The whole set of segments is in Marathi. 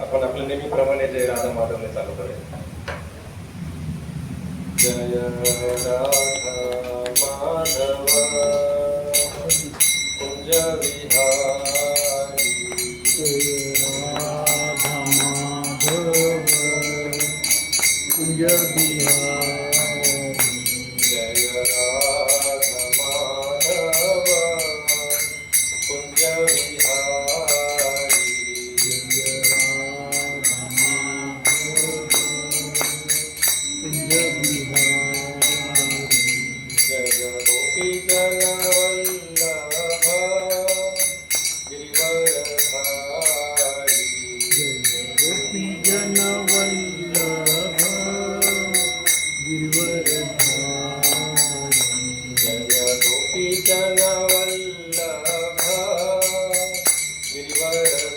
आपण आपल्या नेहमीप्रमाणे जय राधा माधवने चालू करूया. जय राधा माधव कुंज विहारी, जय राधा माधव कुंज विहारी, जय राधा माधव कुंज विहारी, जय राधा माधव कुंज विहारी, जय गोपी जन वल्लभ गिरिवरधारी, जय गोपी जन वल्लभ गिरिवरधारी,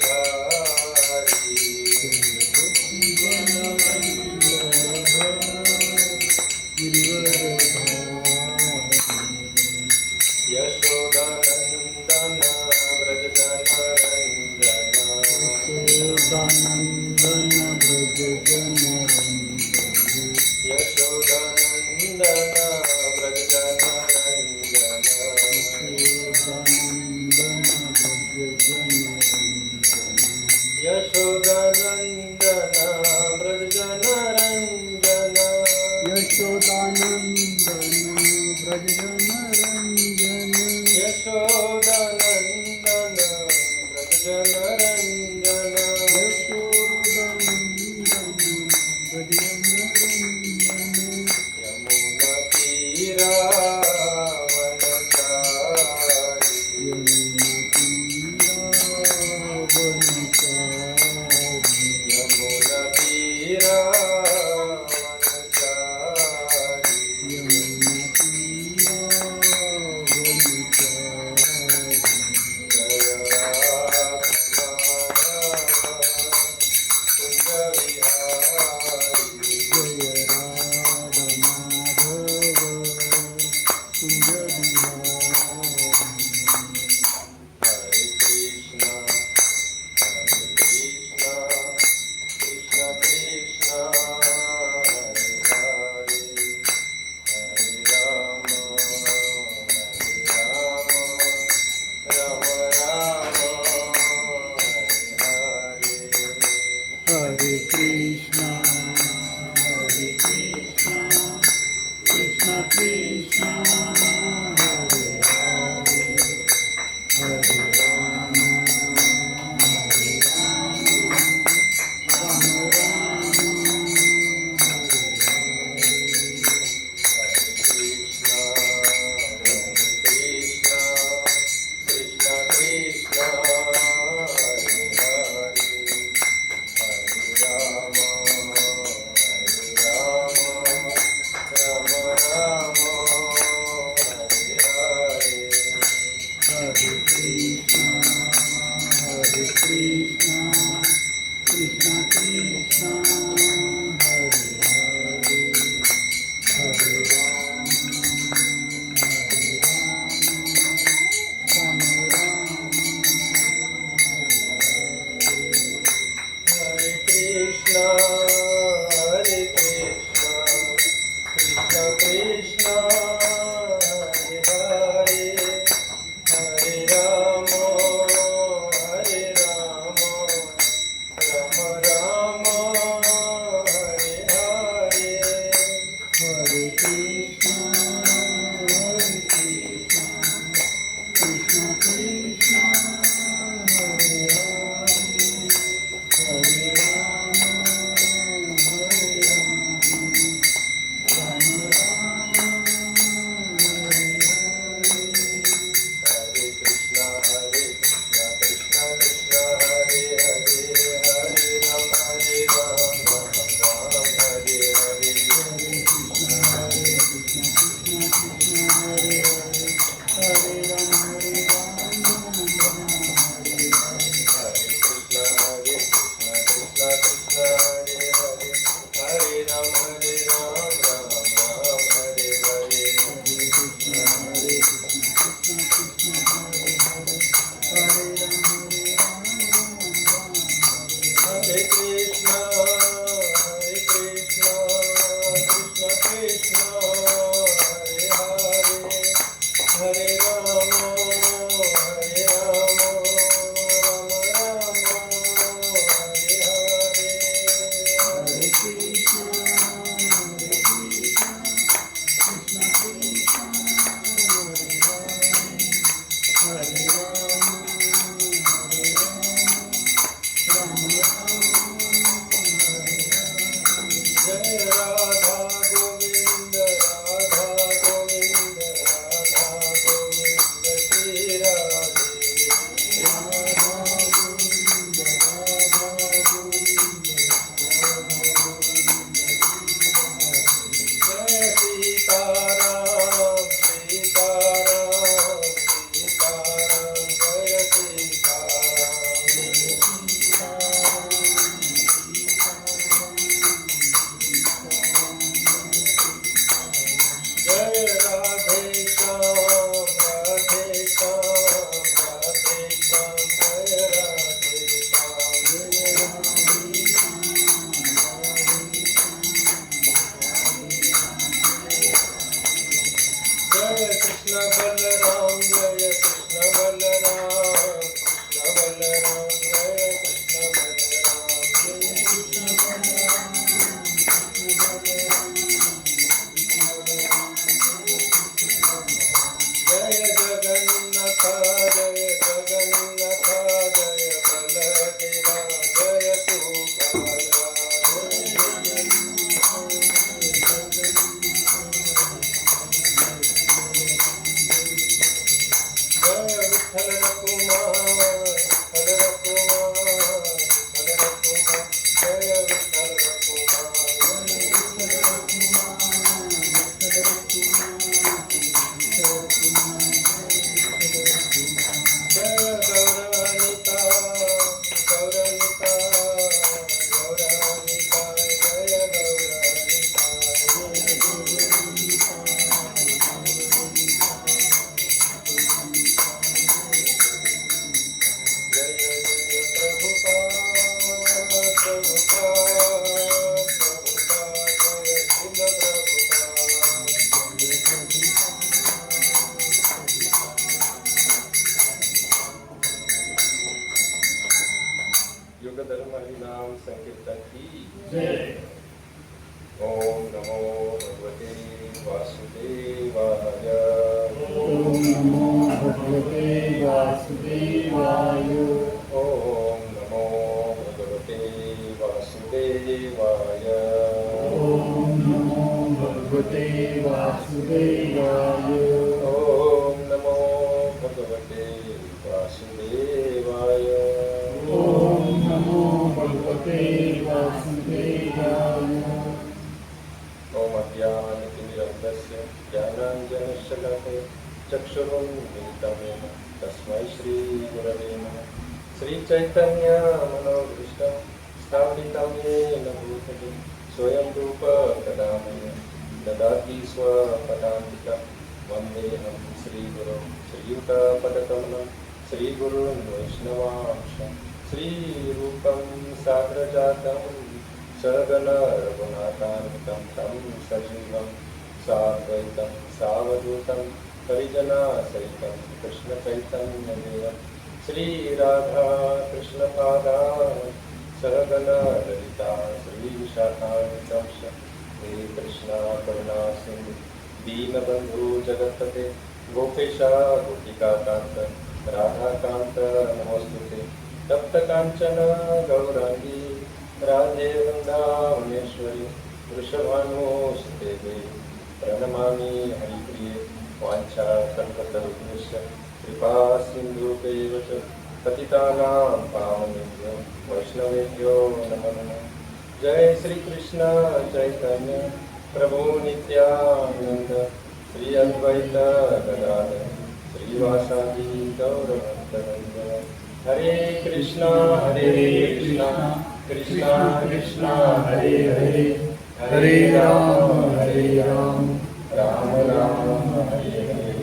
जय गोपी जन वल्लभ गिरिवरधारी, गोपी जन वल्लभ गिरिवरधारी, यशोदानंदन व्रज जनरंजन, यशोदानंदन व्रज जनरंजन, यशोदानंदन व्रज जनरंजन, यशोदानंदन व्रज जनरंजन, यशोदानंदन व्रज जनरंजन, यशोदानंदन व्रज जनरंजन, यशोदानंदन व्रज जनरंजन, यमुना तीरावनचारी, यमुना तीरावनचारी, यमुना तीरावनचारी, यमुना तीरावनचारी, जय राधा कुंज विहारी, जय राधा माधव कुंज विहारी, हरे कृष्णा कृष्ण कृष्ण हरे हरे, हरे राम राम राम हरे हरे. हरे कृष्णा कृष्ण कृष्ण हरे हरे, हरे राम राम राम हरे हरे. कृष्णा कृष्ण कृष्ण कृष्ण हरे हरे, हरे राम राम राम हरे हरे. हरे कृष्णा कृष्ण कृष्ण हरे हरे, हरे राम राम राम हरे कृष्णा कृष्ण कृष्ण हरे हरे, हरे राम नाम संकीर्तन की जय। ओम नमो भगवते वासुदेवाय। ओम नमो भगवते वासुदेवाय। ओम नमो भगवते वासुदेवाय। ओम नमो भगवते वासुदेवाय। ओम नमो भगवते वासुदेवाय। ओम नमो भगवते वासुदेवाय। ओम अज्ञानतिमिरन्धस्य ज्ञानाञ्जनशलाकया चक्षुरुन्मीलितं येन तस्मै श्रीगुरवे नमः। श्रीचैतन्यमनोभीष्टं स्थापितं येन भूतले स्वयं रूपं कदा मह्यं ददाति स्वपदान्तिकं। वन्देऽहं श्रीगुरुं श्रीयुतपदकमलं श्रीगुरुन् वैष्णवांश श्रीरूपं साग्रजातं सगण रघुनाथान्वितं तं सजीवं साद्वैतं सावधूतं परिजनसहितं कृष्णचैतन्यदेवं श्रीराधा कृष्णपादान् सहगण ललिता श्रीविशाखान्वितं हे कृष्णा करुणा सिन्धु दीनबन्धु जगत्पते गोपेशा गोपिकान्त राधाकान्त नमोस्तुते। तप्तकाञ्चन गौराङ्गी राधे वृन्दावनेश्वरी वृषभानुसुते देवी प्रणमामि हरिप्रिये। वाञ्छाकल्पतरुभ्यश्च कृपा सिन्धुभ्यैव च पतितानां पावनेभ्यो वैष्णवेभ्यो नमो नमः। जय श्री कृष्ण चैतन्य प्रभु नित्यानंद श्री अद्वैत गदाधर श्रीवासादि गौरभक्तवृन्द। हरे कृष्णा कृष्णा कृष्णा हरे हरे हरे राम राम राम हरे हरे।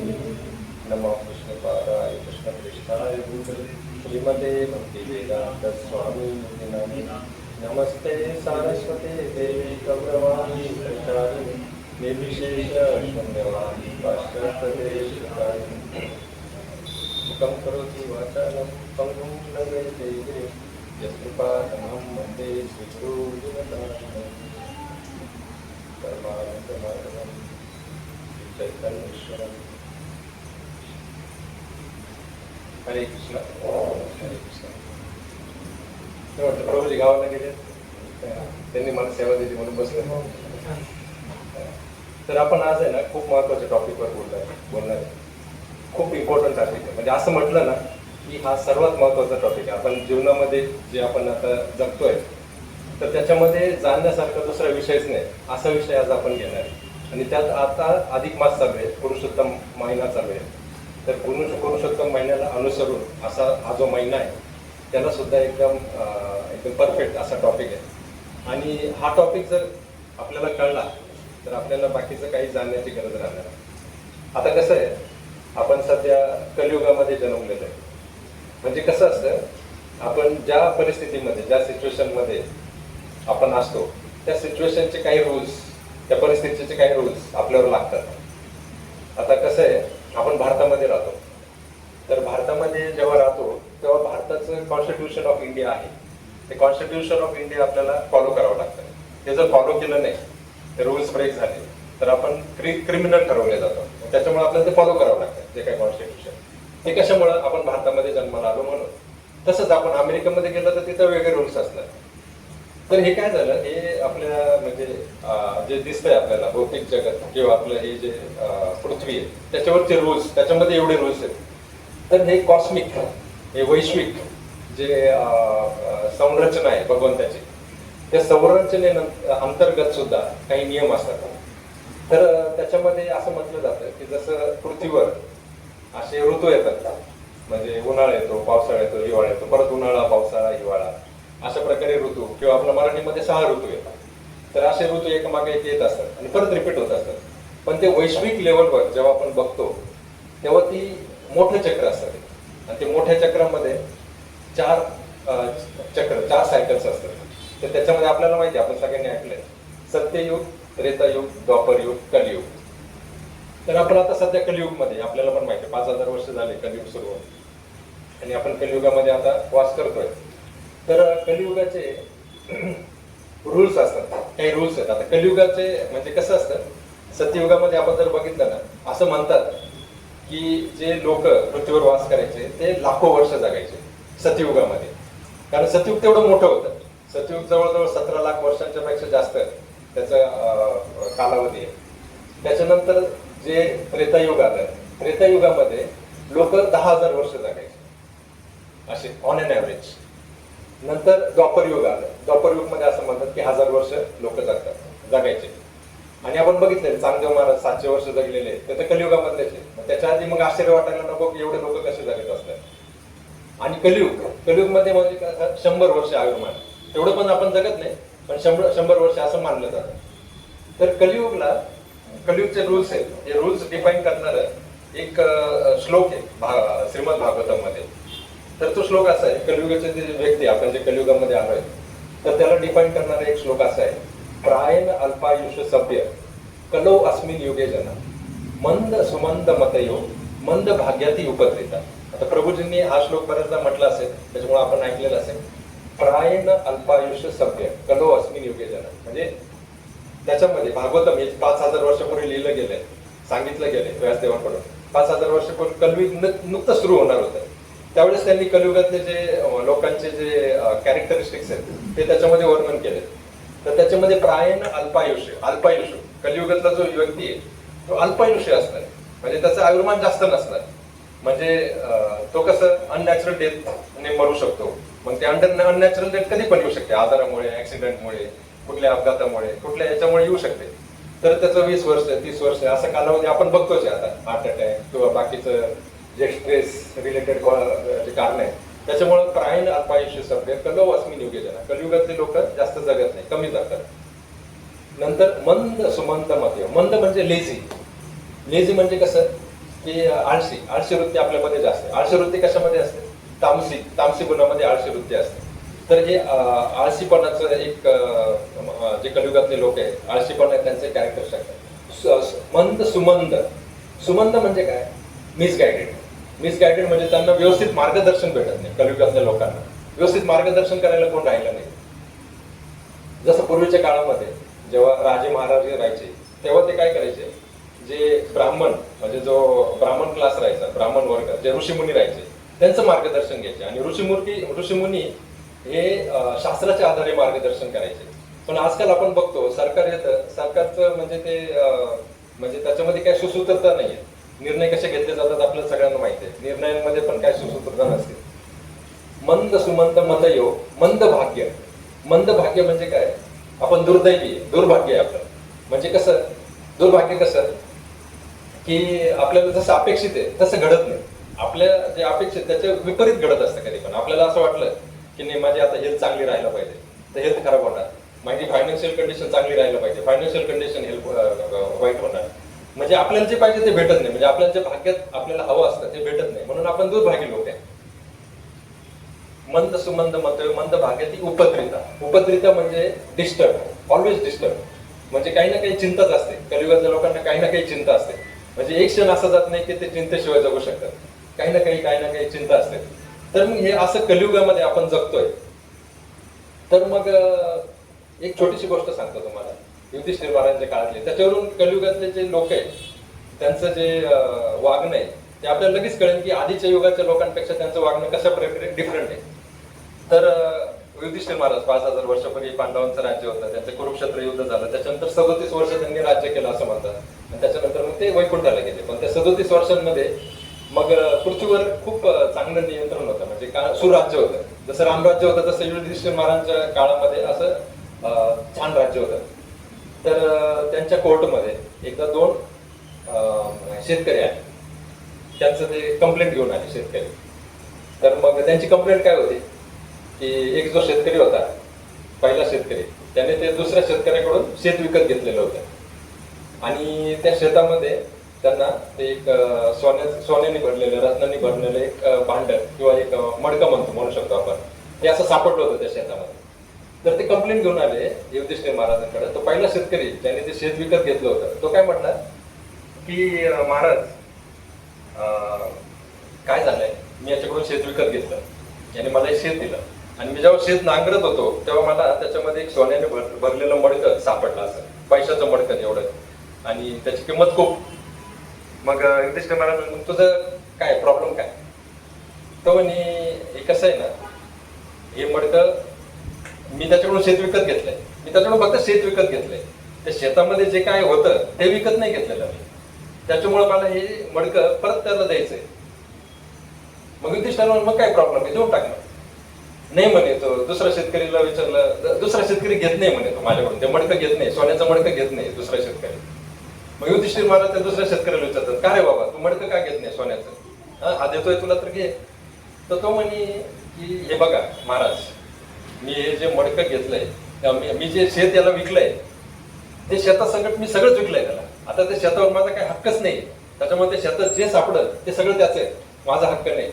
नमो कृष्णपादाय कृष्णपृष्ठाय भूतले श्रीमते भक्तिवेदान्त स्वामी नामिने। नमस्ते सारस्वते देवी गौरवाणी प्रचारिणे निर्विशेष शून्यवादी पाश्चात्यदेशकारिणे। मुखं करोति वाचालं पङ्गुं लङ्घयते गिरिं यत्कृपातमहं वन्दे श्रीगुरुदिनतारिणं। परमानन्दमाधवं श्रीचैतन्येश्वरम्। हरे कृष्ण हरे कृष्ण। प्रभूजी गावाला गेले, त्यांनी मला सेवा दिली म्हणून बसले. तर आपण आज आहे ना खूप महत्त्वाच्या टॉपिकवर बोलणार आहे. खूप इम्पॉर्टंट टॉपिक आहे. म्हणजे असं म्हटलं ना की हा सर्वात महत्त्वाचा टॉपिक आहे. आपण जीवनामध्ये जे आपण आता जगतोय तर त्याच्यामध्ये जाणण्यासारखा दुसरा विषयच नाही, असा विषय आज आपण घेणार आहे. आणि त्यात आता अधिक मास चालू आहे, पुरुषोत्तम महिना चालू आहे. तर पुरुषोत्तम महिन्याला अनुसरून असा हा जो महिना आहे त्याला सुद्धा एकदम परफेक्ट असा टॉपिक आहे. आणि हा टॉपिक जर आपल्याला कळला तर आपल्याला बाकीचं काही जाणण्याची गरज राहणार नाही. आता कसं आहे, आपण सध्या कलियुगामध्ये जन्मलेलं आहे. म्हणजे कसं असतं, आपण ज्या परिस्थितीमध्ये ज्या सिच्युएशनमध्ये आपण असतो त्या सिच्युएशनचे काही रूल्स, त्या परिस्थितीचे काही रूल्स आपल्यावर लागतात. आता कसं आहे, आपण भारतामध्ये राहतो. तर भारतामध्ये जेव्हा राहतो तेव्हा भारताचं कॉन्स्टिट्यूशन ऑफ इंडिया आहे, ते कॉन्स्टिट्यूशन ऑफ इंडिया आपल्याला फॉलो करावं लागतं. ते जर फॉलो केलं नाही, ते रूल्स ब्रेक झाले तर आपण क्रिमिनल ठरवले जातो. त्याच्यामुळे आपल्याला ते फॉलो करावं लागतं जे काही कॉन्स्टिट्यूशन. ते कशामुळं, आपण भारतामध्ये जन्माला आलो म्हणून. तसंच आपण अमेरिकेमध्ये गेलं तर तिथं वेगळे रूल्स असतात. तर हे काय झालं, हे आपल्या म्हणजे जे दिसतंय आपल्याला भौतिक जगत किंवा आपलं हे जे पृथ्वी आहे त्याच्यावरचे रूल्स, त्याच्यामध्ये एवढे रूल्स आहेत. तर हे कॉस्मिक, हे वैश्विक जे संरचना आहे भगवंताची, त्या संरचने अंतर्गत सुद्धा काही नियम असतात. तर त्याच्यामध्ये असं म्हटलं जातं की जसं पृथ्वीवर असे ऋतू येतात, म्हणजे उन्हाळा येतो, पावसाळा येतो, हिवाळा येतो, परत उन्हाळा, पावसाळा, हिवाळा, अशा प्रकारे ऋतू, किंवा आपल्या मराठीमध्ये 6 ऋतू येतात. तर असे ऋतू एकमागे एक येत असतात आणि परत रिपीट होत असतात. पण ते वैश्विक लेवलवर जेव्हा आपण बघतो तेव्हा ती मोठं चक्र असतं आणि ते मोठ्या चक्रामध्ये 4 सायकल्स असतात. तर त्याच्यामध्ये आपल्याला माहिती आहे, आपण सगळ्यांनी ऐकलंय, सत्ययुग, त्रेतायुग, द्वापरयुग, कलियुग. तर आपण आता सध्या कलियुगमध्ये, आपल्याला पण माहिती आहे 5000 वर्ष झाले कलियुग सुरू होऊन, आणि आपण कलियुगामध्ये आता वास करतोय. तर कलियुगाचे रूल्स असतात, काही रूल्स आहेत. आता कलियुगाचे म्हणजे कसं असतं, सत्ययुगामध्ये आपण जर बघितलं ना, असं म्हणतात की जे लोक पृथ्वीवर वास करायचे ते लाखो वर्ष जगायचे सत्ययुगामध्ये, कारण सत्ययुग तेवढं मोठं होतं. सत्ययुग जवळजवळ 17 लाख वर्षांच्या पेक्षा जास्त त्याचा कालावधी आहे. त्याच्यानंतर जे त्रेतायुग आलं, त्रेतायुगामध्ये लोक 10,000 वर्ष जगायचे असे ऑन एन ॲव्हरेज. नंतर द्वापरयुग आलं, द्वापरयुगमध्ये असं म्हणतात की 1000 वर्ष लोक जगायचे. आणि आपण बघितले चांगदेव महाराज 700 वर्ष जगलेले, ते तर कलियुगामधलेच आहे. त्याच्या आधी मग आश्चर्य वाटायला नको की एवढे लोक कसे जगत असतात. आणि कलियुगमध्ये म्हणजे 100 वर्ष आयुर्मान, तेवढं पण आपण जगत नाही, पण 100 वर्ष असं मानलं जातं. तर कलियुगचे रूल्स आहेत, हे रूल्स डिफाईन करणारं एक श्लोक आहे श्रीमद भागवतम मध्ये. तर तो श्लोक असा आहे, कलियुगाचे जे व्यक्ती आपण जे कलियुगामध्ये आलोय तर त्याला डिफाईन करणारा एक श्लोक असा आहे, प्रायण अल्पायुष्य सभ्य कलो अस्मिन युगे जना मंद सुमंद मतयो मंद भाग्याती उपद्रिता. आता प्रभूजींनी हा श्लोक बऱ्याचदा म्हटला असेल, त्याच्यामुळे आपण ऐकलेलं असेल. प्रायण अल्पायुष्य सभ्य कलो अस्मिन युगे जना, म्हणजे त्याच्यामध्ये भागवतम हे 5000 वर्षापूर्वी लिहिलं गेलंय, सांगितलं गेलंय व्यासदेवांकडून. 5000 वर्षापूर्वी कलियुग नुकतं सुरू होणार होतं. त्यावेळेस त्यांनी कलियुगातले जे लोकांचे जे कॅरेक्टरिस्टिक्स आहेत ते त्याच्यामध्ये वर्णन केले. तर त्याच्यामध्ये प्रायण अल्पायुष्य कलियुगातला जो व्यक्ती आहे तो अल्पायुष्य असणार, म्हणजे त्याचं आयुर्मान जास्त नसणार. म्हणजे तो कसं अननॅचरल डेथने मरू शकतो. मग ते अननॅचरल डेथ कधी पण येऊ शकते, आजारामुळे, ऍक्सिडेंटमुळे, कुठल्या अपघातामुळे, कुठल्या याच्यामुळे येऊ शकते. तर त्याचं 20 वर्ष 30 वर्ष असं कालावधी आपण बघतोच आहे आता. हार्ट अटॅक किंवा बाकीचं जे स्ट्रेस रिलेटेड जे कारण आहे, त्याच्यामुळे प्रायण अल्पायुष्य सभ्य कलो अस्मिन युगे जना, कलियुगातले लोक जास्त जगत नाही, कमी जातात. नंतर मंद सुमंत मध्य, मंद म्हणजे लेझी म्हणजे कसं की आळशी वृत्ती आपल्यामध्ये जास्त आहे. आळशी वृत्ती कशामध्ये असते, तामसी गुणामध्ये आळशी वृत्ती असते. तर हे आळशीपणाचं एक जे कलियुगातले लोक आहेत, आळशीपणा त्यांचे कॅरेक्टर असतात. मंद सुमंद म्हणजे काय, मिसगायडेड म्हणजे त्यांना व्यवस्थित मार्गदर्शन भेटत नाही. कलियुगातल्या लोकांना व्यवस्थित मार्गदर्शन करायला कोण राहिलं नाही. जसं पूर्वीच्या काळामध्ये जेव्हा राजे महाराजे राहायचे तेव्हा ते काय करायचे, जे ब्राह्मण म्हणजे जो ब्राह्मण क्लास राहायचा, ब्राह्मण वर्ग, जे ऋषीमुनी राहायचे त्यांचं मार्गदर्शन घ्यायचे. आणि ऋषीमुनी हे शास्त्राच्या आधारे मार्गदर्शन करायचे. पण आजकाल आपण बघतो सरकारचं म्हणजे ते म्हणजे त्याच्यामध्ये काही सुसूत्रता नाहीये. निर्णय कसे घेतले जातात आपल्याला सगळ्यांना माहिती आहे, निर्णयांमध्ये पण काही सुसूत्रता नसते. मंद सुमंत मतयो मंद भाग्य म्हणजे काय, आपण दुर्दैवी, दुर्भाग्य आहे आपलं. म्हणजे कसं दुर्भाग्य कसं की आपल्याला जसं अपेक्षित आहे तसं घडत नाही. आपल्या जे अपेक्षित त्याच्या विपरीत घडत असतं. कधी पण आपल्याला असं वाटलं की नाही माझी आता हेल्थ चांगली राहायला पाहिजे, तर हेल्थ खराब होणार. माझी फायनान्शियल कंडिशन चांगली राहायला पाहिजे, फायनान्शियल कंडिशन वाईट होणार. म्हणजे आपल्याला जे पाहिजे ते भेटत नाही, म्हणजे आपल्याला जे भाग्यात आपल्याला हवं असतं ते भेटत नाही, म्हणून आपण दुर्भाग्य लोक आहे. मंद सुमंद मंद भाग्याती उपद्रिता म्हणजे डिस्टर्ब, ऑलवेज डिस्टर्ब. म्हणजे काही ना काही चिंताच असते. कलियुगातल्या लोकांना काही ना काही चिंता असते. म्हणजे एक क्षण असा जात नाही की ते चिंतेशिवाय जगू शकतात. काही ना काही चिंता असते. तर मग हे असं कलियुगामध्ये आपण जगतोय. तर मग एक छोटीशी गोष्ट सांगतो तुम्हाला युधिष्ठिर महाराजांच्या काळातली. त्याच्यावरून कलियुगातले जे लोक आहेत त्यांचं जे वागणं आहे ते आपल्याला लगेच कळेल की आधीच्या युगाच्या लोकांपेक्षा त्यांचं वागणं कशा प्रकारे डिफरंट आहे. तर युधिष्ठिर महाराज 5000 वर्षापूर्वी पांडवांचं राज्य होतं, त्यांचं कुरुक्षेत्र युद्ध झालं, त्याच्यानंतर 37 वर्ष त्यांनी राज्य केलं असं म्हणतात, आणि त्याच्यानंतर मग ते वैकुंठाला गेले. पण त्या 37 वर्षांमध्ये मग पृथ्वीवर खूप चांगलं नियंत्रण होतं, म्हणजे सुराज्य होतं. जसं रामराज्य होतं तसं युधिष्ठिर महाराजांच्या काळामध्ये असं छान राज्य होतं. तर त्यांच्या कोर्टमध्ये एकदा 2 शेतकरी आले, त्यांचं ते कंप्लेंट घेऊन आले शेतकरी. तर मग त्यांची कंप्लेंट काय होती की एक जो शेतकरी होता, पहिला शेतकरी, त्याने ते दुसऱ्या शेतकऱ्याकडून शेत विकत घेतलेलं होतं आणि त्या शेतामध्ये त्यांना ते एक सोन्याने भरलेलं, रत्नांनी भरलेलं एक भांड किंवा एक मडकं म्हणू शकतो आपण, ते असं सापडलं होतं त्या शेतामध्ये. तर ते कंप्लेंट घेऊन आले युधिष्ठिर महाराजांकडे. तो पहिला शेतकरी ज्याने ते शेत विकत घेतलं होतं तो काय म्हटला की महाराज काय झालंय, मी याच्याकडून शेत विकत घेतलं, याने मला एक शेत दिलं आणि मी जेव्हा शेत नांगरत होतो तेव्हा मला त्याच्यामध्ये एक सोन्याने भरलेलं मडकं सापडलं, असं पैशाचं मडकं एवढं, आणि त्याची किंमत खूप. मग युधिष्ठिर महाराज मग तुझं काय प्रॉब्लेम काय? तो म्हणे हे कसं आहे ना, हे मडकं मी त्याच्याकडून शेत विकत घेतलंय, मी त्याच्याकडून फक्त शेत विकत घेतलंय, त्या शेतामध्ये जे काय होतं ते विकत नाही घेतलेलं मी, त्याच्यामुळे मला हे मडकं परत त्याला द्यायचंय. मग युधिष्ठिर मग काय प्रॉब्लेम आहे, देऊन टाकणार. नाही म्हणे, तो दुसऱ्या शेतकरीला विचारलं, दुसरा शेतकरी घेत नाही म्हणे, तो माझ्याकडून ते मडकं घेत नाही, सोन्याचं मडकं घेत नाही दुसरा शेतकरी. मग युधिष्ठिर महाराज त्या दुसऱ्या शेतकऱ्याला विचारतात, का रे बाबा तू मडकं का घेत नाही सोन्याचं, हा देतोय तुला तर घे. तर तो म्हणे की हे बघा महाराज, मी हे जे मडकं घेतलंय, मी जे शेत याला विकलंय ते शेतासकट मी सगळंच विकलंय त्याला, आता त्या शेतावर माझा काही हक्कच नाही, त्याच्यामुळे त्या शेतात जे सापडलं ते सगळं त्याचं आहे, माझा हक्क नाही.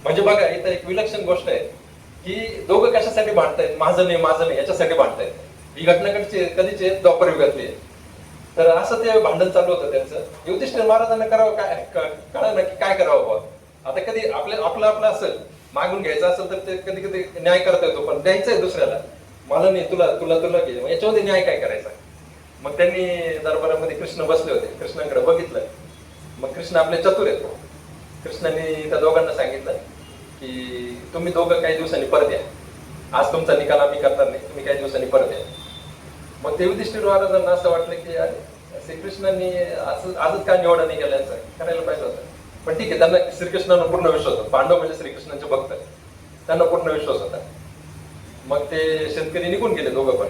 म्हणजे बघा इथं एक विलक्षण गोष्ट आहे की दोघं कशासाठी भांडतायत, माझं नाही याच्यासाठी भांडतायत. ही घटना कधीची द्वापर युगातली आहे. तर असं ते भांडण चालू होतं त्यांचं. युधिष्ठिर महाराजांना करावं काय, कळलं ना की काय करावं बाबा. आता कधी आपलं असेल मागून घ्यायचं असेल तर ते कधी कधी न्याय करता येतो, पण द्यायचंय दुसऱ्याला, मला नाही तुला घे, याच्यामध्ये न्याय काय करायचा. मग त्यांनी दरबारामध्ये कृष्ण बसले होते, कृष्णाकडे बघितलं. मग कृष्ण आपले चतुर आहेत. कृष्णाने त्या दोघांना सांगितलं की तुम्ही दोघं काही दिवसांनी परत या, आज तुमचा निकाल आम्ही करणार नाही, तुम्ही काही दिवसांनी परत या. मग ते युधिष्ठिर महाराजांना असं वाटलं की अरे श्रीकृष्णांनी आजच का निवडा नाही केला, याचा करायला पाहिजे होतं. पण ठीक आहे, त्यांना श्रीकृष्णांना पूर्ण विश्वास होता. पांडव म्हणजे श्रीकृष्णांचे भक्त, त्यांना पूर्ण विश्वास होता. मग ते शेतकरी निघून गेले दोघं पण.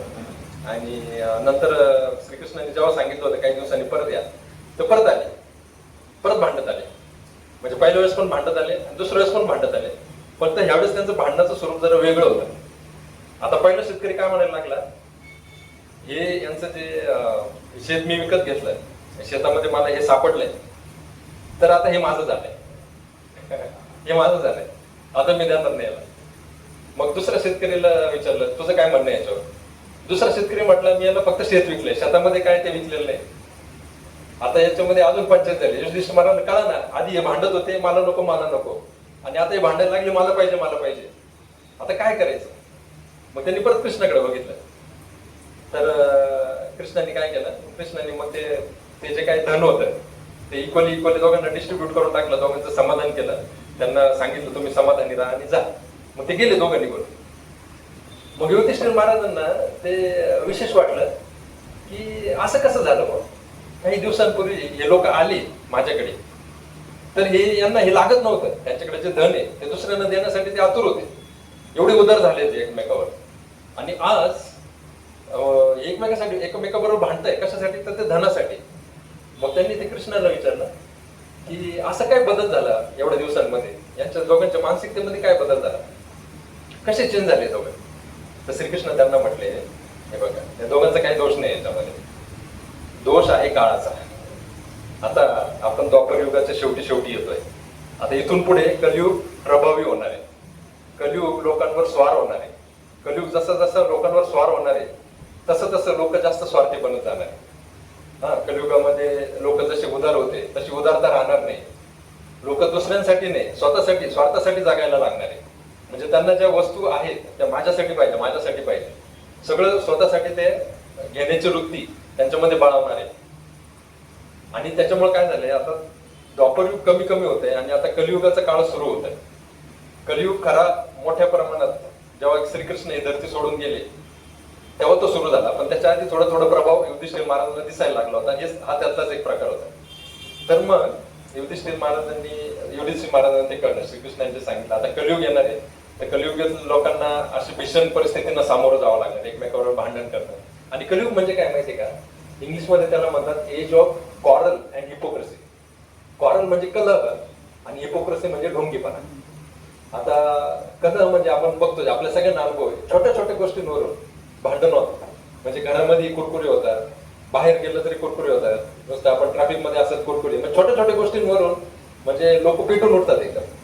आणि नंतर श्रीकृष्णांनी जेव्हा सांगितलं होतं काही दिवसांनी परत या, तर परत आले, परत भांडत आले. म्हणजे पहिल्या वेळेस पण भांडत आले आणि दुसऱ्या वेळेस पण भांडत आले. फक्त ह्यावेळेस त्यांचं भांडणाचं स्वरूप जरा वेगळं होतं. आता पहिला शेतकरी काय म्हणायला लागला, हे यांचं जे शेत मी विकत घेतलंय, शेतामध्ये मला हे सापडलंय, तर आता हे माझं झालंय, हे माझं झालंय, आता मी देणार नाही याला. मग दुसऱ्या शेतकरीला विचारलं तुझं काय म्हणणं आहे याच्यावर. दुसरा शेतकरी म्हटलं मी याला फक्त शेत विकलंय, शेतामध्ये काय ते विकलेलं नाही. आता याच्यामध्ये अजून पंचायत झाली. युधिष्ठिर महाराज कळा ना, आधी हे भांडत होते मला नको, आणि आता हे भांडायला लागले मला पाहिजे, आता काय करायचं. मग त्यांनी परत कृष्णाकडे बघितलं. तर कृष्णाने काय केलं, कृष्णाने मग ते जे काही धन होतं ते इक्वली दोघांना डिस्ट्रीब्यूट करून टाकलं, दोघांचं समाधान केलं. त्यांना सांगितलं तुम्ही समाधानी राहा आणि जा. मग ते गेले दोघं निघून. मग युधिष्ठिर महाराजांना ते विशेष वाटलं की असं कसं झालं. मग काही दिवसांपूर्वी हे लोक आले माझ्याकडे, तर यांना हे लागत नव्हतं, त्यांच्याकडे जे धन आहे ते दुसऱ्यांना देण्यासाठी ते आतुर होते, एवढे उदार झाले ते एकमेकावर. आणि आज एकमेकाबरोबर भांडताय कशासाठी, तर ते धनासाठी. मग त्यांनी ते कृष्णाला विचारलं की असं काय बदल झाला एवढ्या दिवसांमध्ये, यांच्या दोघांच्या मानसिकतेमध्ये काय बदल झाला, कसे चेंज झाले दोघं. तर श्रीकृष्ण त्यांना म्हटले हे बघा, या दोघांचा काही दोष नाही, याच्यामध्ये दोष आहे काळाचा. आता आपण द्वापर युगाच्या शेवटी येतोय. आता इथून पुढे कलियुग प्रभावी होणार आहे, कलियुग लोकांवर स्वार होणार आहे. कलियुग जसं लोकांवर स्वार होणार आहे तसं लोक जास्त स्वार्थी बनत जाणार आहे. कलियुगामध्ये लोक जसे उदार होते तशी उदारता राहणार नाही. लोक दुसऱ्यांसाठी नाही, स्वतःसाठी स्वार्थासाठी जगायला लागणार आहे. म्हणजे त्यांना ज्या वस्तू आहेत त्या माझ्यासाठी पाहिजे सगळं स्वतःसाठी ते घेण्याची वृत्ती त्यांच्यामध्ये बाळगणार आहे. आणि त्याच्यामुळे काय झालंय, आता द्वापरयुग कमी कमी होत आहे आणि आता कलियुगाचा काळ सुरू होत आहे. कलियुग खरा मोठ्या प्रमाणात जेव्हा श्रीकृष्ण हे धरती सोडून गेले तेव्हा तो सुरू झाला, पण त्याच्या आधी थोडा थोडा प्रभाव युधिष्ठिर महाराजांना दिसायला लागला होता. हा त्यातलाच एक प्रकार होता. तर मग युधिष्ठिर महाराजांनी ते कळलं, श्रीकृष्णांनी सांगितलं आता कलियुग येणार आहे, तर कलियुगातील लोकांना अशी भीषण परिस्थितींना सामोरं जावं लागणार, एकमेकावर भांडण करणं. आणि कलियुग म्हणजे काय माहितीये का, इंग्लिशमध्ये त्याला म्हणतात age of quarrel and hypocrisy. Quarrel म्हणजे कलह आणि हिपोक्रेसी म्हणजे ढोंगीपणा. आता कलह म्हणजे आपण बघतो, आपल्या सगळ्यांना अनुभव आहे, छोट्या छोट्या गोष्टींवरून भांडण होतात. म्हणजे घरामध्ये कुरकुरे होतात, बाहेर गेलं तरी कुरकुरे होतात, नुसतं आपण ट्रॅफिक मध्ये असत कुरकुरे, म्हणजे छोट्या छोट्या गोष्टींवरून म्हणजे लोक पेटून उठतात एकदम.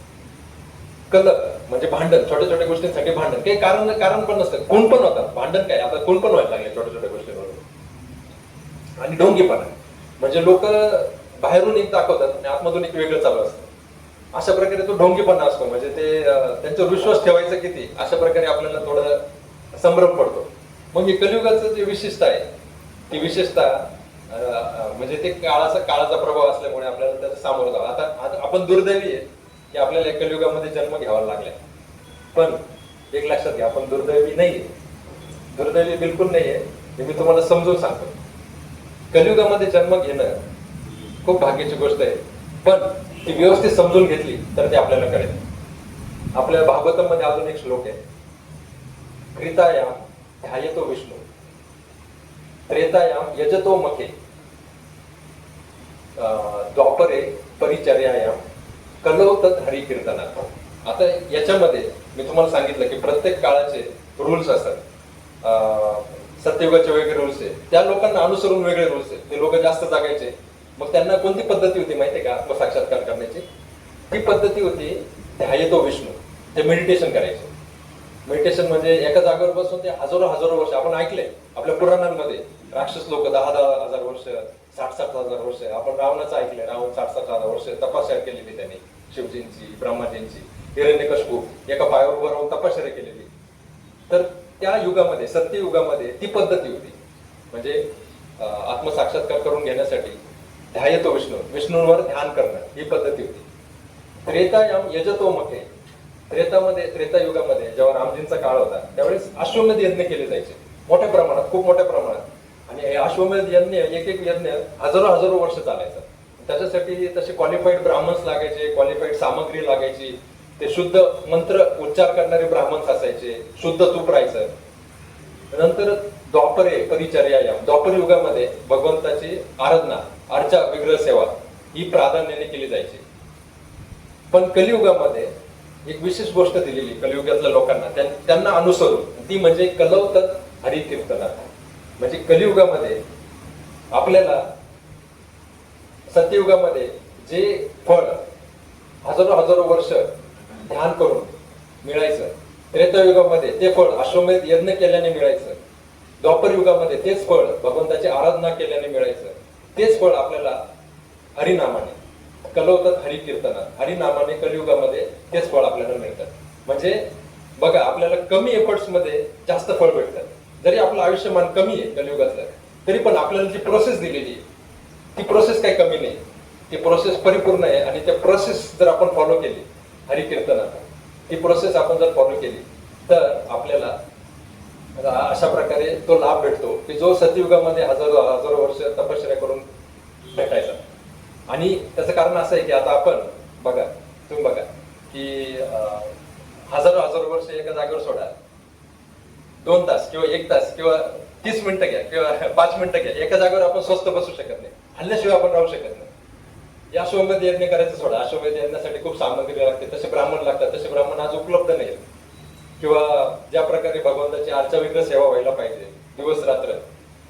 कलह म्हणजे भांडण, छोट्या छोट्या गोष्टींसाठी भांडण, काही कारण पण नसतं, कोण पण होतात भांडण. काय आता कोण पण व्हायला लागले छोट्या छोट्या गोष्टींवरून. आणि ढोंगीपणा म्हणजे लोक बाहेरून एक दाखवतात आणि आतमधून एक वेगळं चालू असतं. अशा प्रकारे तो ढोंगीपणा असतो. म्हणजे ते त्यांच्यावर विश्वास ठेवायचा किती, अशा प्रकारे आपल्याला थोडं संभ्रम पडतो. मग हे कलियुगाचं जे विशेषता आहे ती विशेषता म्हणजे ते काळाचा प्रभाव असल्यामुळे आपल्याला त्याचं सामोरं जावं. आता आपण दुर्दैवी आहे की आपल्याला कलियुगामध्ये जन्म घ्यावा लागलाय. पण एक लक्षात घ्या, आपण दुर्दैवी नाहीये, दुर्दैवी बिलकुल नाहीये. हे मी तुम्हाला समजून सांगतो. कलियुगामध्ये जन्म घेणं खूप भाग्याची गोष्ट आहे, पण ती व्यवस्थित समजून घेतली तर ते आपल्याला कळेल. आपल्या भागवतामध्ये अजून एक श्लोक आहे, त्रेतायाम ध्यायतो विष्णू, त्रेतायाम यजतो मखे, द्वापरे परिचर्यायाम कलो तत् हरी कीर्तनात. आता याच्यामध्ये मी तुम्हाला सांगितलं की प्रत्येक काळाचे रूल्स असतात. सत्ययुगाचे वेगळे रूल्स आहे, त्या लोकांना अनुसरून वेगळे रूल्स आहेत. ते लोक जास्त जगायचे, मग त्यांना कोणती पद्धती होती माहितीये का आत्मसाक्षात्कार करण्याची? ती पद्धती होती ध्यायतो विष्णू, ते मेडिटेशन करायचे. मेडिटेशन म्हणजे एका जागेवर बसून ते हजारो वर्ष आपण ऐकले आपल्या पुराणांमध्ये, राक्षस लोक 10,000 वर्ष, 60,000 वर्ष. आपण रावणाचं ऐकलंय, रावण 60,000 वर्ष तपस्या केलेली त्यांनी, शिवजींची, ब्रह्माजींची. हिरण्यकश्यपू एका पायावर उभं राहून तपश्चर्या केलेली. तर त्या युगामध्ये, सत्ययुगामध्ये ती पद्धती होती. म्हणजे आत्मसाक्षात्कार करून घेण्यासाठी ध्यायतो विष्णू, विष्णूंवर ध्यान करणं, ही पद्धती होती. त्रेतायाम यजतो मखे, त्रेतायुगामध्ये जेव्हा रामजींचा काळ होता त्यावेळेस अश्वमेध यज्ञ केले जायचे मोठ्या प्रमाणात, खूप मोठ्या प्रमाणात. आणि हे अश्वमेध यज्ञ, एक यज्ञ हजारो वर्ष चालायचं. त्याच्यासाठी तसे क्वालिफाईड ब्राह्मण्स लागायचे, क्वालिफाईड सामग्री लागायची, ते शुद्ध मंत्र उच्चार करणारे ब्राह्मण्स असायचे, शुद्ध तूप राहायचं. नंतर द्वापरे परिचर्यायाम, द्वापर युगामध्ये भगवंताची आराधना, अर्चा, विग्रह सेवा ही प्राधान्याने केली जायची. पण कलियुगामध्ये एक विशेष गोष्ट दिलेली कलियुगातल्या लोकांना, त्यांना अनुसरून, ती म्हणजे कलौ तत् हरी कीर्तनात. म्हणजे कलियुगामध्ये आपल्याला सत्ययुगामध्ये जे फळ हजारो वर्ष ध्यान करून मिळायचं, त्रेतायुगामध्ये ते फळ अश्वमेध यज्ञ केल्याने मिळायचं, द्वापर युगामध्ये तेच फळ भगवंताची आराधना केल्याने मिळायचं, तेच फळ आपल्याला हरिनामाने, कलवतात हरी कीर्तनात, हरिनामाने कलियुगामध्ये तेच फळ आपल्याला मिळतात. म्हणजे बघा, आपल्याला कमी एफर्ट्स मध्ये जास्त फळ भेटतात. जरी आपलं आयुष्यमान कमी आहे कलियुगातलं, तरी पण आपल्याला जी प्रोसेस दिलेली आहे ती प्रोसेस काही कमी नाही, ती प्रोसेस परिपूर्ण आहे. आणि त्या प्रोसेस जर आपण फॉलो केली हरी कीर्तनात, ती प्रोसेस आपण जर फॉलो केली तर आपल्याला अशा प्रकारे तो लाभ भेटतो की जो सत्ययुगामध्ये हजारो वर्ष तपश्चर्या करून भेटायचा. आणि त्याचं कारण असं आहे की आता आपण बघा, तुम्ही बघा की हजारो वर्ष एका जागेवर सोडा, 2 तास किंवा 1 तास किंवा 30 मिनिटं घ्या किंवा 5 मिनिटं घ्या, एका जागेवर आपण स्वस्थ बसू शकत नाही, हल्ल्याशिवाय आपण राहू शकत नाही. या अश्वमेध यज्ञ करायचं सोडा, अश्वमेध यज्ञासाठी खूप सामग्री लागते, तसे ब्राह्मण लागतात, तसे ब्राह्मण आज उपलब्ध नाहीत. किंवा ज्या प्रकारे भगवंताची अर्चा विग्रह सेवा व्हायला पाहिजे दिवस रात्र,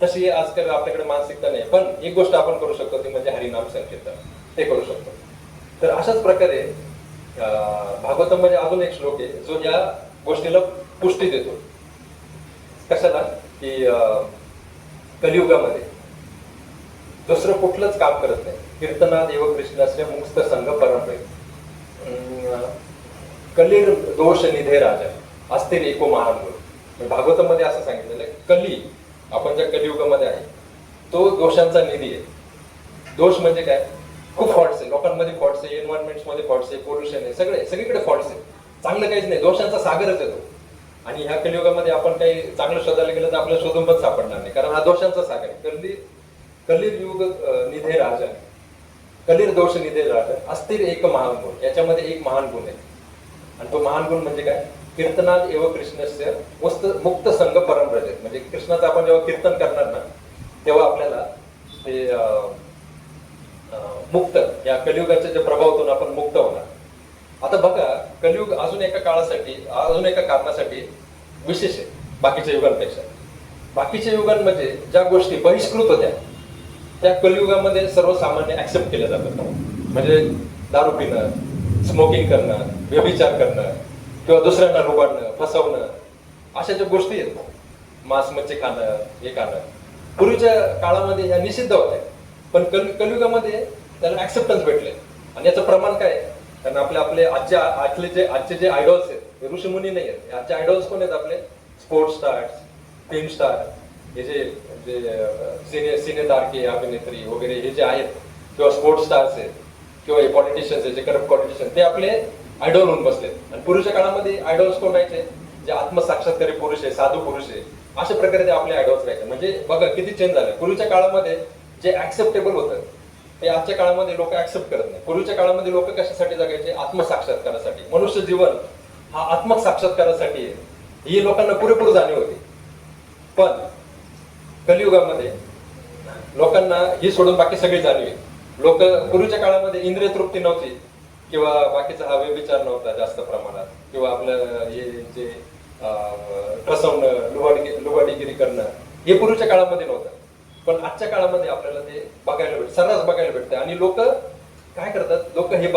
तशी आजकाल आपल्याकडे मानसिकता नाही. पण एक गोष्ट आपण करू शकतो ती म्हणजे हरिनाम संकीर्तन, ते करू शकतो. तर अशाच प्रकारे भागवतामध्ये अजून एक श्लोक आहे जो या गोष्टीला पुष्टी देतो. कशाला? की कलियुगामध्ये दुसरं कुठलंच काम करत नाही, कीर्तना देव कृष्णाचे मुक्त संघ परंपरे. कलीर दोष निधे राजा अस्थिर एको महान. भागवतामध्ये असं सांगितलेलं आहे, कली आपण ज्या कलियुगामध्ये आहे तो दोषांचा निधी आहे. दोष म्हणजे काय, खूप फॉल्ट्स आहे लोकांमध्ये, फॉल्ट्स आहे एन्व्हायरमेंट मध्ये, फॉल्ट्स आहे पोल्युशन आहे, सगळीकडे फॉल्ट्स आहे. चांगलं काहीच नाही, दोषांचा सागरच येतो. आणि ह्या कलियुगामध्ये आपण काही चांगलं शोधायला गेलं तर आपल्याला शोधून पण सापडणार नाही, कारण हा दोषांचा सागर आहे. कलीर युग निधे राजा, कलीर दोष निधे राजा अस्थिर एक महान गुण. याच्यामध्ये एक महान गुण आहे आणि तो महान गुण म्हणजे काय, कीर्तनात एव कृष्णस्य मुक्त संघ परमव्रजत. म्हणजे कृष्णाचं आपण जेव्हा कीर्तन करणार ना तेव्हा आपल्याला ते मुक्त, या कलियुगाच्या ज्या प्रभावातून आपण मुक्त होणार. आता बघा, कलियुग अजून एका काळासाठी, अजून एका कारणासाठी विशेष आहे बाकीच्या युगांपेक्षा. बाकीच्या युगांमध्ये ज्या गोष्टी बहिष्कृत होत्या त्या कलियुगामध्ये सर्वसामान्य ऍक्सेप्ट केल्या जातात. म्हणजे दारू पिणं, स्मोकिंग करणं, व्यभिचार करणं किंवा दुसऱ्यांना लुबाडणं, फसवणं, अशा ज्या गोष्टी आहेत, मांस मच्छी खाणं, हे खाणं, पूर्वीच्या काळामध्ये ह्या निषिद्ध होत्या. पण कलियुगामध्ये त्याला ऍक्सेप्टन्स भेटले. आणि याचं प्रमाण काय आहे, कारण आपले आजचे जे आयडॉल्स आहेत हे ऋषीमुनी नाही आहेत. आजचे आयडॉल्स कोण आहेत आपले, स्पोर्ट्स स्टार्स, फिल्म स्टार, हे जे सिने तारके अभिनेत्री वगैरे हे जे आहेत, किंवा स्पोर्ट्स स्टार्स आहेत, किंवा हे पॉलिटिशियन्स आहेत, जे करप्ट पॉलिटिशियन, ते आपले आयडॉल होऊन बसले. आणि पूर्वीच्या काळामध्ये आयडॉल्स कोण राहायचे, जे आत्मसाक्षात्कारी पुरुष आहे, साधू पुरुष आहे, अशा प्रकारे ते आपले आयडॉल्स राहायचे. म्हणजे बघा किती चेंज झाले. पूर्वीच्या काळामध्ये जे ऍक्सेप्टेबल होतं ते आजच्या काळामध्ये लोक ऍक्सेप्ट करत नाही. पूर्वीच्या काळामध्ये लोक कशासाठी जगायचे, आत्मसाक्षात्कारासाठी. मनुष्य जीवन हा आत्मसाक्षात्कारासाठी आहे, ही लोकांना पुरेपूर जाणीव होती. पण कलियुगामध्ये लोकांना ही सोडून बाकी सगळी जाणीव आहे. लोक पूर्वीच्या काळामध्ये इंद्रिय तृप्ती नव्हती, किंवा बाकीचा हा व्यभिचार नव्हता जास्त प्रमाणात, किंवा आपलं हे जे फसवणं, लुबाडीगिरी करणं, हे पूर्वीच्या काळामध्ये नव्हतं. पण आजच्या काळामध्ये आपल्याला ते बघायला भेटतं, सर्रास बघायला भेटतं. आणि लोक काय करतात, लोक हे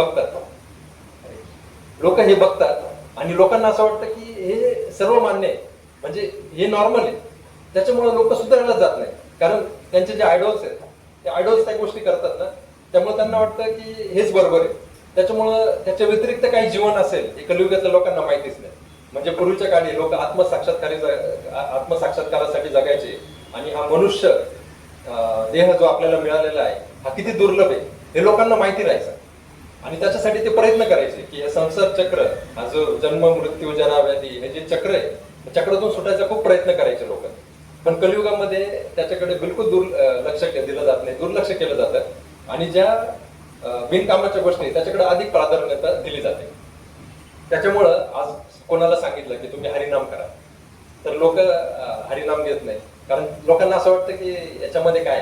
बघतात आणि लोकांना असं वाटतं की हे सर्व मान्य आहे, म्हणजे हे नॉर्मल आहे. त्याच्यामुळे लोक सुधारायला जात नाही, कारण त्यांचे जे आयडॉल्स आहेत ते आयडॉल्स त्या गोष्टी करतात ना, त्यामुळे त्यांना वाटतं की हेच बरोबर आहे. त्याच्यामुळं त्याच्या व्यतिरिक्त काही जीवन असेल हे कलियुगातल्या लोकांना माहितीच नाही. म्हणजे पूर्वीच्या काळी लोक आत्मसाक्षात्कारासाठी जगायचे. आणि हा मनुष्य देह जो आपल्याला मिळालेला आहे हा किती दुर्लभ आहे हे लोकांना माहिती राहायचं. आणि त्याच्यासाठी ते प्रयत्न करायचे की हे संसार चक्र, हा जो जन्म मृत्यू जरा व्याधी, हे जे चक्र आहे, चक्रातून सुटायचा खूप प्रयत्न करायचे लोक. पण कलियुगामध्ये त्याच्याकडे बिलकुल लक्ष दिलं जात नाही, दुर्लक्ष केलं जातं. आणि ज्या बिनकामाच्या गोष्टी त्याच्याकडे अधिक प्राधान्यता दिली जाते. त्याच्यामुळं आज कोणाला सांगितलं की तुम्ही हरिनाम करा तर लोक हरिनाम घेत नाही, कारण लोकांना असं वाटतं की याच्यामध्ये काय,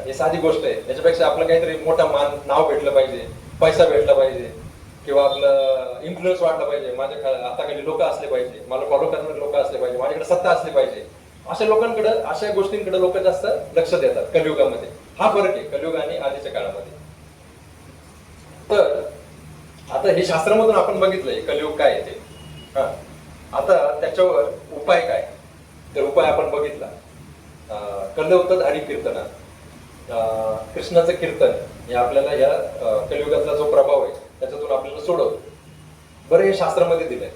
हे साधी गोष्ट आहे, याच्यापेक्षा आपलं काहीतरी मोठा नाव भेटलं पाहिजे, पैसा भेटला पाहिजे, किंवा आपलं इन्फ्लुएन्स वाढला पाहिजे, माझ्या हाताखाली लोक असले पाहिजे, मला फॉलो करणारे लोक असले पाहिजे, माझ्याकडे सत्ता असली पाहिजे. अशा लोकांकडे, अशा गोष्टींकडे लोक जास्त लक्ष देतात कलियुगामध्ये. हा फरक आहे कलियुग आणि आधीच्या काळामध्ये. तर आता हे शास्त्रामधून आपण बघितलंय कलियुग काय आहे ते. आता त्याच्यावर उपाय काय, तर उपाय आपण बघितला. कल्लवतद हरी कीर्तनात, कृष्णाचं कीर्तन हे आपल्याला या कलियुगातला जो प्रभाव आहे त्याच्यातून आपल्याला सोडवतो. बरं, हे शास्त्रामध्ये दिलंय.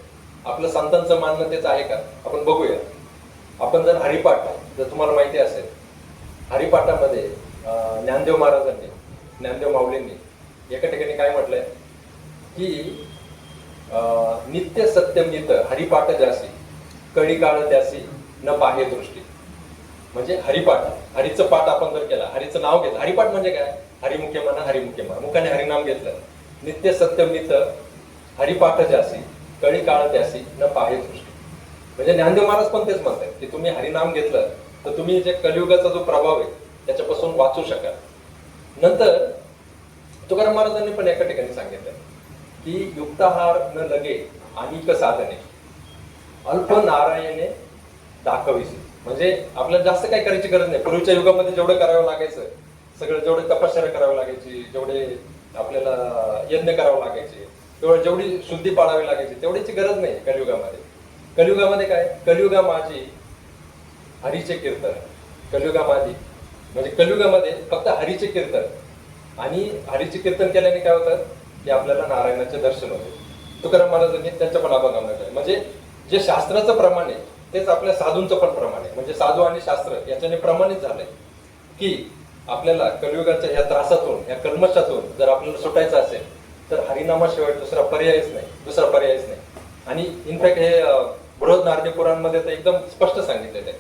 आपलं संतांचं मानणं तेच आहे का, आपण बघूया. आपण जर हरिपाठ, जर तुम्हाला माहिती असेल, हरिपाठामध्ये ज्ञानदेव महाराजांनी, ज्ञानदेव माऊलींनी एका ठिकाणी काय म्हटलंय की नित्य सत्यमित हरिपाठ ज्यासी कडी काळ त्यासी न पाहे दृष्टी. म्हणजे हरिपाठ, हरीचं पाठ आपण जर केला, हरीचं नाव घेतलं, हरिपाठ म्हणजे काय, हरिमुखे म्हणा, हरिमुखे म्हणा, मुखाने हरिनाम घेतलं. नित्य सत्यमित हरिपाठ ज्यासी कडी काळ त्यासी न पाहे दृष्टी. म्हणजे ज्ञानदेव महाराज पण तेच म्हणतात की तुम्ही हरिनाम घेतलं तर तुम्ही जे कलियुगाचा जो प्रभाव आहे त्याच्यापासून वाचू शकाल. नंतर तुकाराम महाराजांनी पण एका ठिकाणी सांगितलं की युक्ताहार न लगे अनिक साधने अल्प नारायणे दाखविसी. म्हणजे आपल्याला जास्त काही करायची गरज नाही. पूर्वीच्या युगामध्ये जेवढं करावं लागायचं, सगळं जेवढे तपश्चर्या करावी लागायची, जेवढे आपल्याला यज्ञ करावं लागायचे, जेवढी शुद्धी पाळावी लागायची, तेवढीची गरज नाही कलियुगामध्ये. कलियुगामध्ये काय, कलियुगा माझी हरीचे कीर्तन. कलियुगा माझी म्हणजे कलियुगामध्ये फक्त हरीचे कीर्तन. आणि हरीचे कीर्तन केल्याने काय होतं की आपल्याला नारायणाचे दर्शन होते. तुकाराम महाराजांनी त्यांचं पण अभंग केलं. म्हणजे जे शास्त्राचं प्रमाण आहे तेच आपल्या साधूंचं पण प्रमाण आहे. म्हणजे साधू आणि शास्त्र याच्याने प्रमाणित झालंय की आपल्याला कलियुगाच्या ह्या त्रासातून, ह्या कल्मशातून जर आपल्याला सुटायचं असेल तर हरिनामाशिवाय दुसरा पर्यायच नाही. आणि इनफॅक्ट हे बृहद नारदी पुराणमध्ये तर एकदम स्पष्ट सांगितलेलं आहे,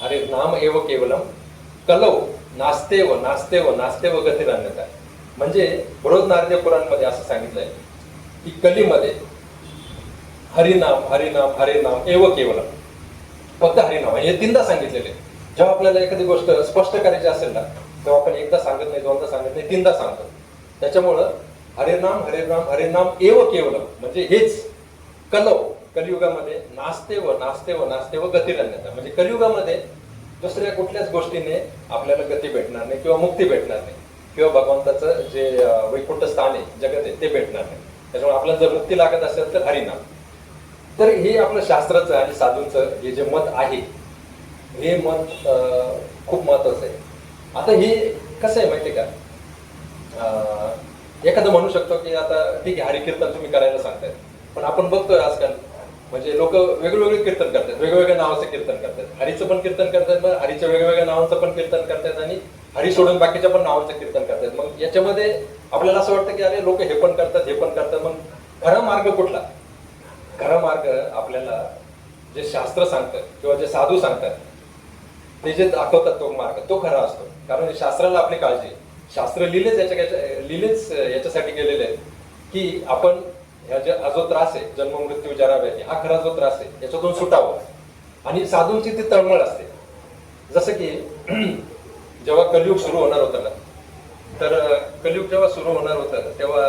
हरिर नाम एव केवलम कलौ नास्तेव गतिरन्यथा. म्हणजे बृहद नारदी पुराणमध्ये असं सांगितलंय की कलीमध्ये हरिनाम एव केवलम, फक्त हरिनाम हे 3दा सांगितलेले. जेव्हा आपल्याला एखादी गोष्ट स्पष्ट करायची असेल ना तेव्हा आपण एकदा सांगत नाही, 2दा सांगत नाही, 3दा सांगतो. त्याच्यामुळं हरिनाम एव केवलम म्हणजे हेच कलियुगामध्ये नास्तेव गतिरन्यथा. म्हणजे कलियुगामध्ये दुसऱ्या कुठल्याच गोष्टीने आपल्याला गती भेटणार नाही किंवा मुक्ती भेटणार नाही किंवा भगवंताचं जे वैकुंठ स्थान आहे, जगत आहे, ते भेटणार नाही. त्याच्यामुळे आपल्याला जर मुक्ती लागत असेल तर हरिनाम. तर हे आपलं शास्त्राचं आणि साधूंचं हे जे मत आहे हे मत खूप महत्वाचं आहे. आता हे कसं आहे माहितीये का, एखादं म्हणू शकतो की आता ठीक आहे हरिकीर्तन तुम्ही करायला सांगताय, पण आपण बघतोय आजकाल म्हणजे लोक वेगवेगळे कीर्तन करतात, वेगवेगळ्या नावाचं कीर्तन करतात. हरीचं पण कीर्तन करतात, मग हरीच्या वेगवेगळ्या नावांचं पण कीर्तन करतात आणि हरी सोडून बाकीच्या पण नावांचं कीर्तन करतात. मग याच्यामध्ये आपल्याला असं वाटतं की अरे लोक हे पण करतात. मग खरा मार्ग कुठला? खरा मार्ग आपल्याला जे शास्त्र सांगतात किंवा जे साधू सांगतात ते जे दाखवतात तो मार्ग तो खरा असतो. कारण शास्त्राला आपली काळजी आहे. शास्त्र लिहिलेच याच्यासाठी गेलेले आहेत की आपण हा जो त्रास आहे जन्म मृत्यू जरा व्याधी, हा खरा जो त्रास आहे याच्यातून सुटावं. आणि साधूंची ती तळमळ असते. जसं की जेव्हा कलियुग सुरू होणार होतं ना, तर कलियुग जेव्हा सुरू होणार होतं तेव्हा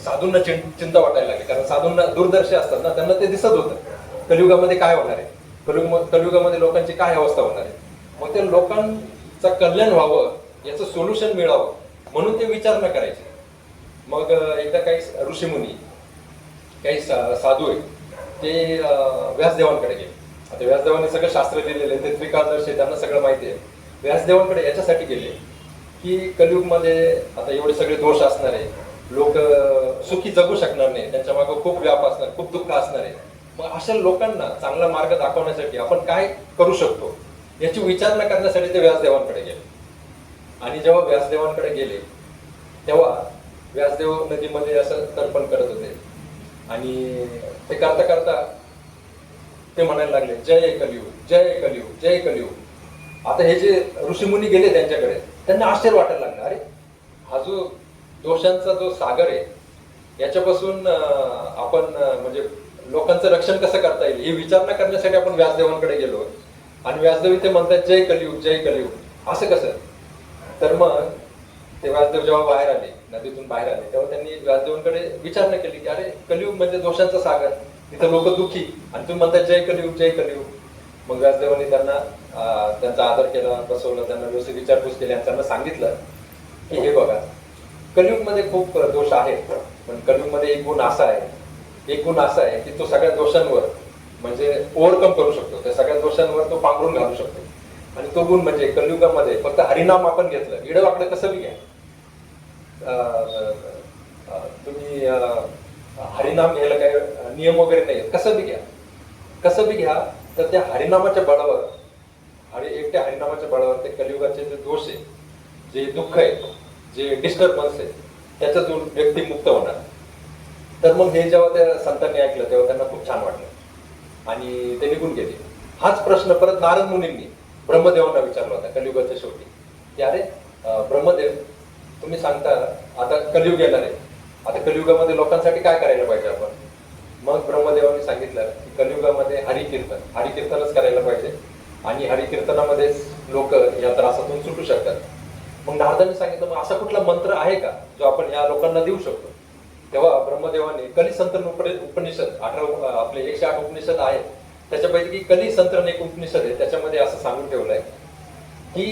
साधूंना चिंता वाटायला लागली. कारण साधूंना दूरदर्शी असतात ना, त्यांना ते दिसत होतं कलियुगामध्ये काय होणार आहे, कलियुगामध्ये लोकांची काय अवस्था होणार आहे. मग त्या लोकांचं कल्याण व्हावं, याचं सोल्युशन मिळावं म्हणून ते विचार न करायचे. मग एकदा काही ऋषीमुनी, काही साधू आहेत ते व्यासदेवांकडे गेले. आता व्यासदेवांनी सगळं शास्त्र लिहिलेलं आहे, ते त्रिकाळदर्शी, त्यांना सगळं माहिती आहे. व्यासदेवांकडे याच्यासाठी गेले की कलियुगमध्ये आता एवढे सगळे दोष असणार आहे, लोक सुखी जगू शकणार नाही, त्यांच्या मागे खूप व्याप असणार, खूप दुःख असणार आहे. मग अशा लोकांना चांगला मार्ग दाखवण्यासाठी आपण काय करू शकतो याची विचारणा करण्यासाठी ते व्यासदेवांकडे गेले. आणि जेव्हा व्यासदेवांकडे गेले तेव्हा व्यासदेव नदीमध्ये असं तर्पण करत होते आणि ते करता करता ते म्हणायला लागले, जय कलियुग जय कलियुग जय कलियुग. आता हे जे ऋषीमुनी गेले त्यांच्याकडे, त्यांना आश्चर्य वाटायला लागलं, अरे हा जो दोषांचा जो सागर आहे याच्यापासून आपण म्हणजे लोकांचं रक्षण कसं करता येईल ही विचारणा करण्यासाठी आपण व्यासदेवांकडे गेलो. आणि व्यासदेव ते म्हणतात जय कलियुग जय कलियुग. असं कसं? तर मग ते व्यासदेव जेव्हा बाहेर आले, नदीतून बाहेर आले, तेव्हा त्यांनी व्यासदेवांकडे विचारणा केली की अरे कलियुग म्हणजे दोषांचा सागर, तिथं लोक दुःखी आणि तुम्ही म्हणतात जय कलियुग जय कलियुग. मग व्यासदेवांनी त्यांना त्यांचा आदर केला, बसवलं, त्यांना व्यवस्थित विचारपूस केली आणि त्यांना सांगितलं की हे बघा कलियुगमध्ये खूप दोष आहेत, पण कलियुगमध्ये एक गुण असा आहे की तो सगळ्या दोषांवर म्हणजे ओव्हरकम करू शकतो, त्या सगळ्या दोषांवर तो पांघरून घालू शकतो. आणि तो गुण म्हणजे कलियुगामध्ये फक्त हरिनाम आपण घेतलं, इडवाकडे कसं बी घ्या, तुम्ही हरिनाम घ्यायला काही नियम वगैरे नाही, कसं बी घ्या, तर त्या हरिनामाच्या बळावर एकट्या हरिनामाच्या बळावर ते कलियुगाचे जे दोष आहे, जे दुःख आहे, जे डिस्टर्बन्स आहे, त्याच्यातून व्यक्ती मुक्त होणार. तर मग हे जेव्हा त्या संतांनी ऐकलं तेव्हा त्यांना खूप छान वाटलं आणि ते निघून गेले. हाच प्रश्न परत नारद मुनींनी ब्रह्मदेवांना विचारला होता कलियुगाच्या शेवटी की अरे ब्रह्मदेव, तुम्ही सांगता आता कलियुग येणार आहे, आता कलियुगामध्ये लोकांसाठी काय करायला पाहिजे आपण? मग ब्रह्मदेवांनी सांगितलं की कलियुगामध्ये हरिकीर्तनच करायला पाहिजे आणि हरिकीर्तनामध्येच लोक या त्रासातून सुटू शकतात. मग नारदांनी सांगितलं मग असा कुठला मंत्र आहे का जो आपण या लोकांना देऊ शकतो? तेव्हा ब्रह्मदेवाने कलिसंतन उपनिषद 18 आपले 108 उपनिषद आहेत, त्याच्यापैकी कलिसंतन एक उपनिषद आहे, त्याच्यामध्ये असं सांगून ठेवलंय की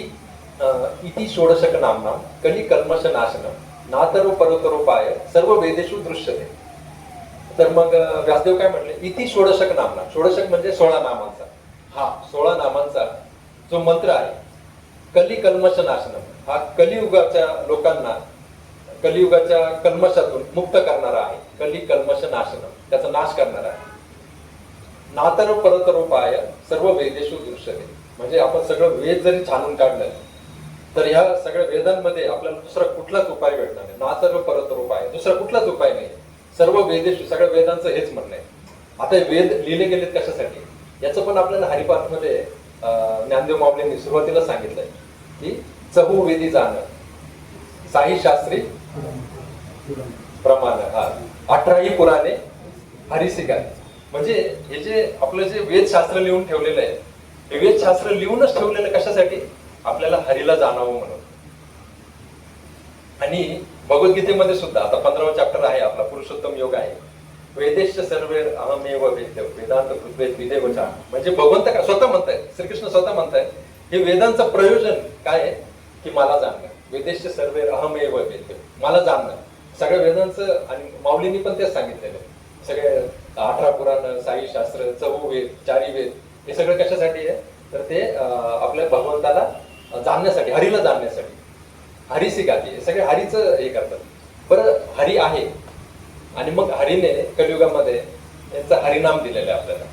इति षोडशक नामनाम कली कल्मश नाशनम नातरो परोतरोपाय सर्व वेदेषु दृश्यते. तर मग व्यासदेव काय म्हटले, इति षोडशक नामनाम, षोडशक म्हणजे 16 नामांचा, हा 16 नामांचा जो मंत्र आहे कली कल्मश नाशनम, हा कलियुगाच्या लोकांना कलियुगाच्या कल्मशातून मुक्त करणारा आहे. कली कल्मश नाशनम, त्याचा नाश करणारा आहे. नातर परतरूपाय सर्व वेदेषु दृश्यते, म्हणजे आपण सगळं वेद जरी छानून काढलं तर ह्या सगळ्या वेदांमध्ये आपल्याला दुसरा कुठलाच उपाय भेटणार नाही. नातर परतरूपाय, दुसरा कुठलाच उपाय नाही. सर्व वेदेषु, सगळ्या वेदांचं हेच म्हणणं आहे. आता हे वेद लिहिले गेलेत कशासाठी, याचं पण आपल्याला हरिपाठमध्ये ज्ञानदेव माऊलींनी सुरुवातीला सांगितलंय की चहू वेदी जाणं, साई शास्त्री प्रमाण, 18ही पुराणे हरिसिका. म्हणजे हे जे आपलं जे वेदशास्त्र लिहून ठेवलेलं आहे, हे वेदशास्त्र लिहूनच ठेवलेलं कशासाठी, आपल्याला हरीला जाणावं म्हणून. आणि भगवद्गीतेमध्ये सुद्धा आता 15वा चॅप्टर आहे आपला, पुरुषोत्तम योग आहे. वेदेश सर्वे अहमेव वेद्य वेदांत कृत्वेद विदेवचा, म्हणजे भगवंत स्वतः म्हणतायत, श्रीकृष्ण स्वतः म्हणतायत हे वेदांचं प्रयोजन काय आहे की मला जाणणं. वेदेश सर्वे अहमेव वेद्य, मला जाणणं सगळ्या वेदांचं. आणि माऊलींनी पण तेच सांगितलेलं, सगळे 18 पुराण, साई शास्त्र, 4 वेद, 4 वेद, हे सगळं कशासाठी आहे तर ते आपल्या भगवंताला जाणण्यासाठी, हरीला जाणण्यासाठी. हरीसी गाती, हे सगळे हरीचं हे करतात. बरं, हरी आहे आणि मग हरीने कलियुगामध्ये यांचं हरिनाम दिलेलं आहे आपल्याला.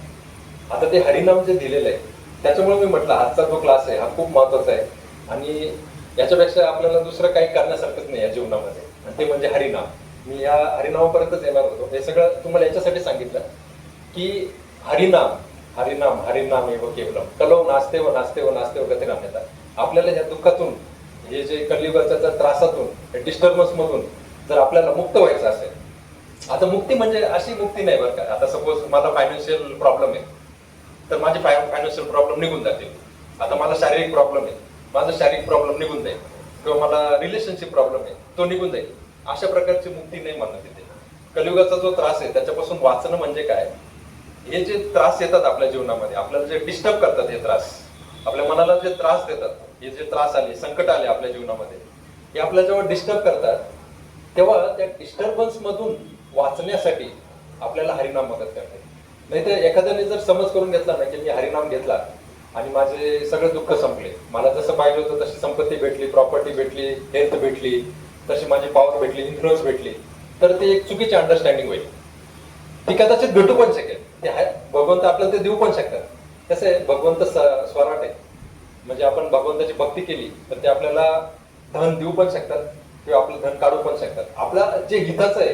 आता ते हरिनाम जे दिलेलं आहे त्याच्यामुळे मी म्हटलं आजचा जो क्लास आहे हा खूप महत्वाचा आहे. आणि याच्यापेक्षा आपल्याला दुसरं काही करण्यासारखंच नाही या जीवनामध्ये, आणि ते म्हणजे हरिनाम. मी या हरिनामापर्यंतच येणार होतो. हे सगळं तुम्हाला याच्यासाठी सांगितलं की हरिनाम हरिनाम हरिनाम एव केवलम कलो नाचते व नाचते व नाचते व गती राहण्यात. आपल्याला या दुःखातून, हे जे कलियुगाच्या त्रासातून, डिस्टर्बन्स मधून जर आपल्याला मुक्त व्हायचं असेल, आता मुक्ती म्हणजे अशी मुक्ती नाही बरं का. आता सपोज मला फायनान्शियल प्रॉब्लेम आहे तर माझे फायनान्शियल प्रॉब्लेम निघून जातील. आता मला शारीरिक प्रॉब्लेम आहे, माझा शारीरिक प्रॉब्लेम निघून जाईल. किंवा मला रिलेशनशिप प्रॉब्लेम आहे, तो निघून जाईल. अशा प्रकारची मुक्ती नाही म्हणत तिथे. कलियुगाचा जो त्रास आहे त्याच्यापासून वाचणं म्हणजे काय, हे जे त्रास येतात आपल्या जीवनामध्ये, आपल्याला जे डिस्टर्ब करतात, हे त्रास आपल्या मनाला जे त्रास देतात, हे जे त्रास आले, संकट आले आपल्या जीवनामध्ये, हे आपल्या जेव्हा डिस्टर्ब करतात तेव्हा त्या डिस्टर्बन्स मधून वाचण्यासाठी आपल्याला हरिनाम मदत करते. नाही तर एखाद्याने जर समज करून घेतला ना की मी हरिनाम घेतला आणि माझे सगळे दुःख संपले, मला जसं पाहिजे होतं तशी संपत्ती भेटली, प्रॉपर्टी भेटली, हेल्थ भेटली, तशी माझी पॉवर भेटली, इन्फ्लुअन्स भेटली, तर ते एक चुकीची अंडरस्टँडिंग होईल. ती कदाचित भेटू पण शकेल, ते भगवंत आपल्याला ते देऊ पण शकतात. कसं आहे, भगवंत स्वराट आहे. म्हणजे आपण भगवंताची भक्ती केली तर ते आपल्याला धन देऊ पण शकतात किंवा आपलं धन काढू पण शकतात. आपला जे हिताचं आहे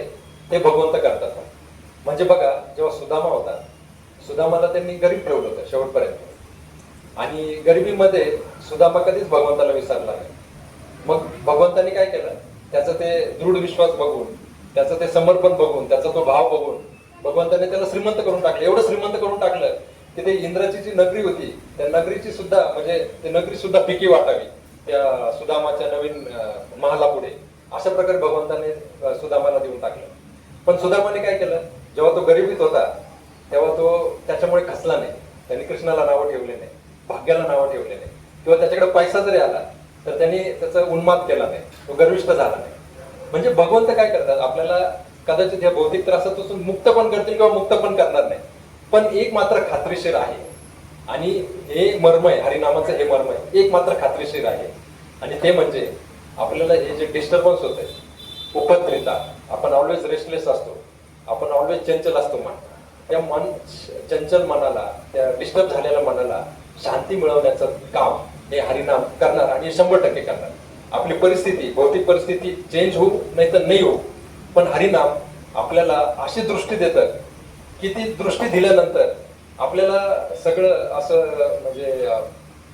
ते भगवंत करतात. म्हणजे बघा, जेव्हा सुदामा होता, सुदामाला त्यांनी गरीब ठेवलं होतं शेवटपर्यंत, आणि गरिबीमध्ये सुदामा कधीच भगवंताला विसरला नाही. मग भगवंतानी काय केलं, त्याचा ते दृढ विश्वास बघून, त्याचं ते समर्पण बघून, त्याचा तो भाव बघून भगवंताने त्याला श्रीमंत करून टाकलं. एवढं श्रीमंत करून टाकलं की ते इंद्राची जी नगरी होती त्या नगरीची सुद्धा, म्हणजे ते नगरी सुद्धा पिकी वाटावी त्या सुदामाच्या नवीन महालापुढे. अशा प्रकारे भगवंताने सुदामाला देऊन टाकलं. पण सुदामाने काय केलं, जेव्हा तो गरिबीत होता तेव्हा तो त्याच्यामुळे खचला नाही. त्यांनी कृष्णाला नावं ठेवले नाही, भाग्याला नावं ठेवले नाही, किंवा त्याच्याकडे पैसा जरी आला तर त्यांनी त्याचा उन्माद केला नाही, तो गर्विष्ठ झाला नाही. म्हणजे भगवंत काय करतात, आपल्याला कदाचित या भौतिक त्रासापासून मुक्त पण करतील किंवा मुक्त पण करणार नाही. पण एक मात्र खात्रीशीर आहे, आणि हे मर्म आहे, हरिनामाचं हे मर्म आहे, एक मात्र खात्रीशीर आहे, आणि ते म्हणजे आपल्याला हे जे डिस्टर्बन्स होते, उपद्रिता, आपण ऑलवेज रेस्टलेस असतो, आपण ऑलवेज चंचल असतो मन, त्या चंचल मनाला, त्या डिस्टर्ब झालेल्या मनाला शांती मिळवण्याचं काम हे हरिनाम करणार, आणि 100% करणार. आपली परिस्थिती, भौतिक परिस्थिती चेंज होऊ नाही तर नाही होऊ, पण हरिनाम आपल्याला अशी दृष्टी देतं की ती दृष्टी दिल्यानंतर आपल्याला सगळं असं म्हणजे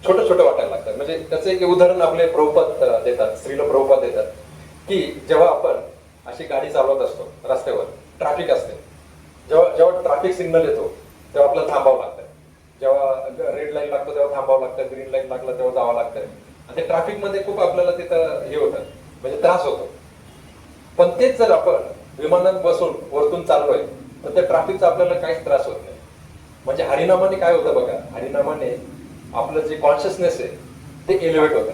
छोटं छोटं वाटायला लागतं. म्हणजे त्याचं एक उदाहरण आपले प्रभुपाद देतात, श्रील प्रभुपाद देतात, की जेव्हा आपण अशी गाडी चालवत असतो रस्त्यावर, ट्रॅफिक असते, जेव्हा ट्रॅफिक सिग्नल येतो तेव्हा आपल्याला थांबावं लागतं. जेव्हा रेड लाईन लागतो तेव्हा थांबावं लागतं, ग्रीन लाईन लागलं तेव्हा जावं लागतं. आणि ते ट्रॅफिक मध्ये खूप आपल्याला तिथं हे होतं, म्हणजे त्रास होतो. पण तेच जर आपण विमानात बसून वरतून चाललोय तर त्या ट्रॅफिकचा आपल्याला काहीच त्रास होत नाही. म्हणजे हरिनामाने काय होतं बघा, हरिनामाने आपलं जे कॉन्शियसनेस आहे ते एलिव्हेट होतं.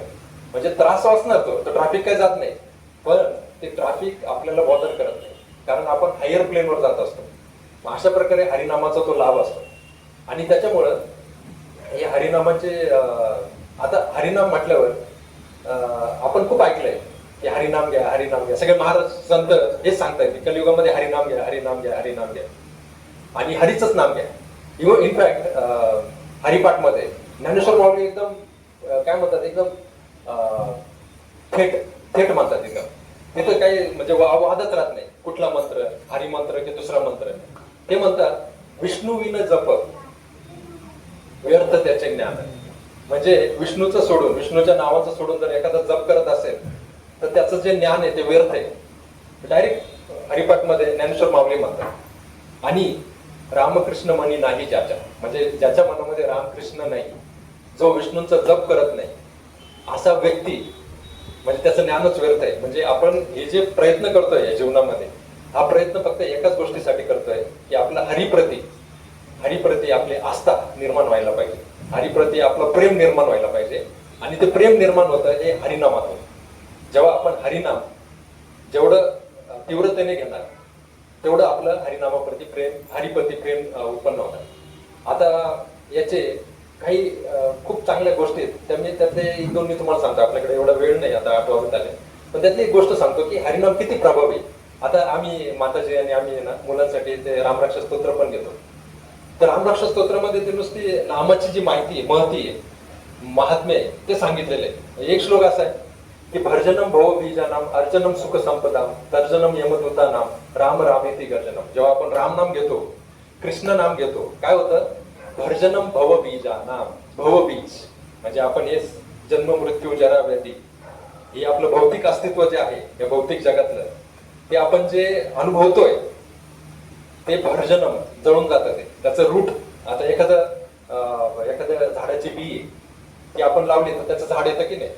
म्हणजे त्रास असणार तो ट्रॅफिक काय जात नाही, पण ते ट्रॅफिक आपल्याला बॉदर करत नाही, कारण आपण हायर प्लेनवर जात असतो. अशा प्रकारे हरिनामाचा तो लाभ असतो. आणि त्याच्यामुळं हे हरिनामाचे, आता हरिनाम म्हटल्यावर आपण खूप ऐकलंय की हरिनाम घ्या, हरिनाम घ्या. सगळे महाराज संत हेच सांगतायत की कलियुगामध्ये हरिनाम घ्या, हरिनाम घ्या, हरिनाम घ्या आणि हरीचंच नाम घ्या. इनफॅक्ट हरिपाठमध्ये ज्ञानेश्वर माऊली एकदम काय म्हणतात, एकदम थेट थेट म्हणतात एकदम. तिथं काही म्हणजे वादच राहत नाही कुठला मंत्र, हरिमंत्र की दुसरा मंत्र. ते म्हणतात विष्णू विन जप व्यर्थ त्याचे ज्ञान. म्हणजे विष्णूचं सोडून, विष्णूच्या नावाचं सोडून जर एखादा जप करत असेल तर त्याचं जे ज्ञान आहे ते व्यर्थ आहे. डायरेक्ट हरिपाठमध्ये ज्ञानेश्वर माऊली म्हणतात. आणि रामकृष्ण मनी नाही ज्याच्या, म्हणजे ज्याच्या मनामध्ये रामकृष्ण नाही, जो विष्णूंचा जप करत नाही, असा व्यक्ती म्हणजे त्याचं ज्ञानच व्यर्थ आहे. म्हणजे आपण हे जे प्रयत्न करतोय या जीवनामध्ये, हा प्रयत्न फक्त एकाच गोष्टीसाठी करतोय की आपला हरिप्रती आपली आस्था निर्माण व्हायला पाहिजे, हरिप्रती आपलं प्रेम निर्माण व्हायला पाहिजे. आणि ते प्रेम निर्माण होतं हे हरिनामातून. जेव्हा आपण हरिनाम जेवढं तीव्रतेने घेणार तेवढं आपलं हरिनामाप्रती प्रेम, हरिप्रती प्रेम उत्पन्न होणार. आता याचे काही खूप चांगल्या गोष्टी आहेत, त्यातले एक दोन मी तुम्हाला सांगतो. आपल्याकडे एवढा वेळ नाही आता आठवत आले, पण त्यातली एक गोष्ट सांगतो की हरिनाम किती प्रभावी. आता आम्ही माताजी आणि आम्ही ना मुलांसाठी ते रामराक्ष स्तोत्र पण घेतो. तर रामराक्ष स्तोत्रामध्ये ते नुसती नामाची जी माहिती आहे, महती आहे, महात्म्य आहे ते सांगितलेलं आहे. एक श्लोक असा आहे की भर्जनम भव बीजानाम अर्चनम सुख संपदाम तर्जनम यमदूतानाम राम रामेती गर्जनम. जेव्हा आपण राम नाम घेतो, कृष्ण नाम घेतो, काय होतं, भर्जनम भव बीजानाम. भवबीज म्हणजे आपण हे जन्म मृत्यू जरा व्याधी, हे आपलं भौतिक अस्तित्व जे आहे या भौतिक जगातलं, ते आपण जे अनुभवतोय ते भर्जनम जळून जातं. ते त्याचं रूट. आता एखाद्या झाडाची बी ती आपण लावली तर त्याचं झाड येतं की नाही,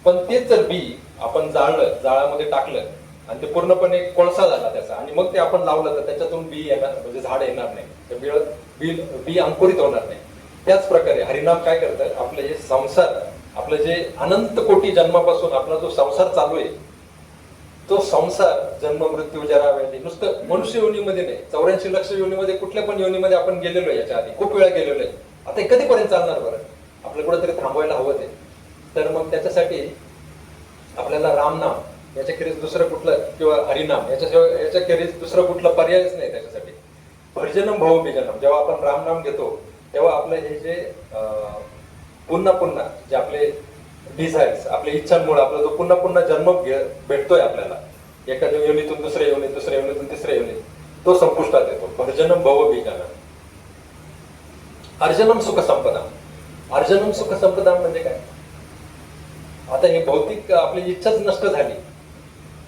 पण तेच जर बी आपण जाळलं, जाळामध्ये टाकलं आणि ते पूर्णपणे कोळसा झाला त्याचा, आणि मग ते आपण लावलं तर त्याच्यातून बी येणार, म्हणजे झाड येणार नाही, बी अंकुरित होणार नाही. त्याच प्रकारे हरिनाम काय करतं, आपलं हे संसार, आपलं जे अनंत कोटी जन्मापासून आपला जो संसार चालू आहे, तो संसार जन्म मृत्यू जरा व्याधी नुसतं मनुष्य योनीमध्ये नाही, 84 लक्ष योनीमध्ये, कुठल्या पण योनीमध्ये आपण गेलेलो आहे, याच्या आधी खूप वेळा गेलेलो आहे. आता हे कधीपर्यंत चालणार बरं, आपलं कुठेतरी थांबवायला हवं ते. तर मग त्याच्यासाठी आपल्याला रामनाम याच्याखेरीज दुसरं कुठलं, किंवा हरिनाम याच्याखेरीज दुसरं कुठलं पर्यायच नाही त्याच्यासाठी. भर्जनम भव बीजनम. जेव्हा आपण रामनाम घेतो तेव्हा आपलं हे जे पुन्हा जे आपले डिझायर्स, आपल्या इच्छांमुळे आपला जो पुन्हा जन्म भेटतोय आपल्याला, एखाद्या योनीतून दुसऱ्या योनीत, दुसऱ्या योनीतून तिसऱ्या योनीत, तो संपुष्टात येतो. भर्जनम भव बीजनम. अर्जनम सुख संपदा. अर्जनम सुख संपदा म्हणजे काय, आता हे भौतिक आपली इच्छाच नष्ट झाली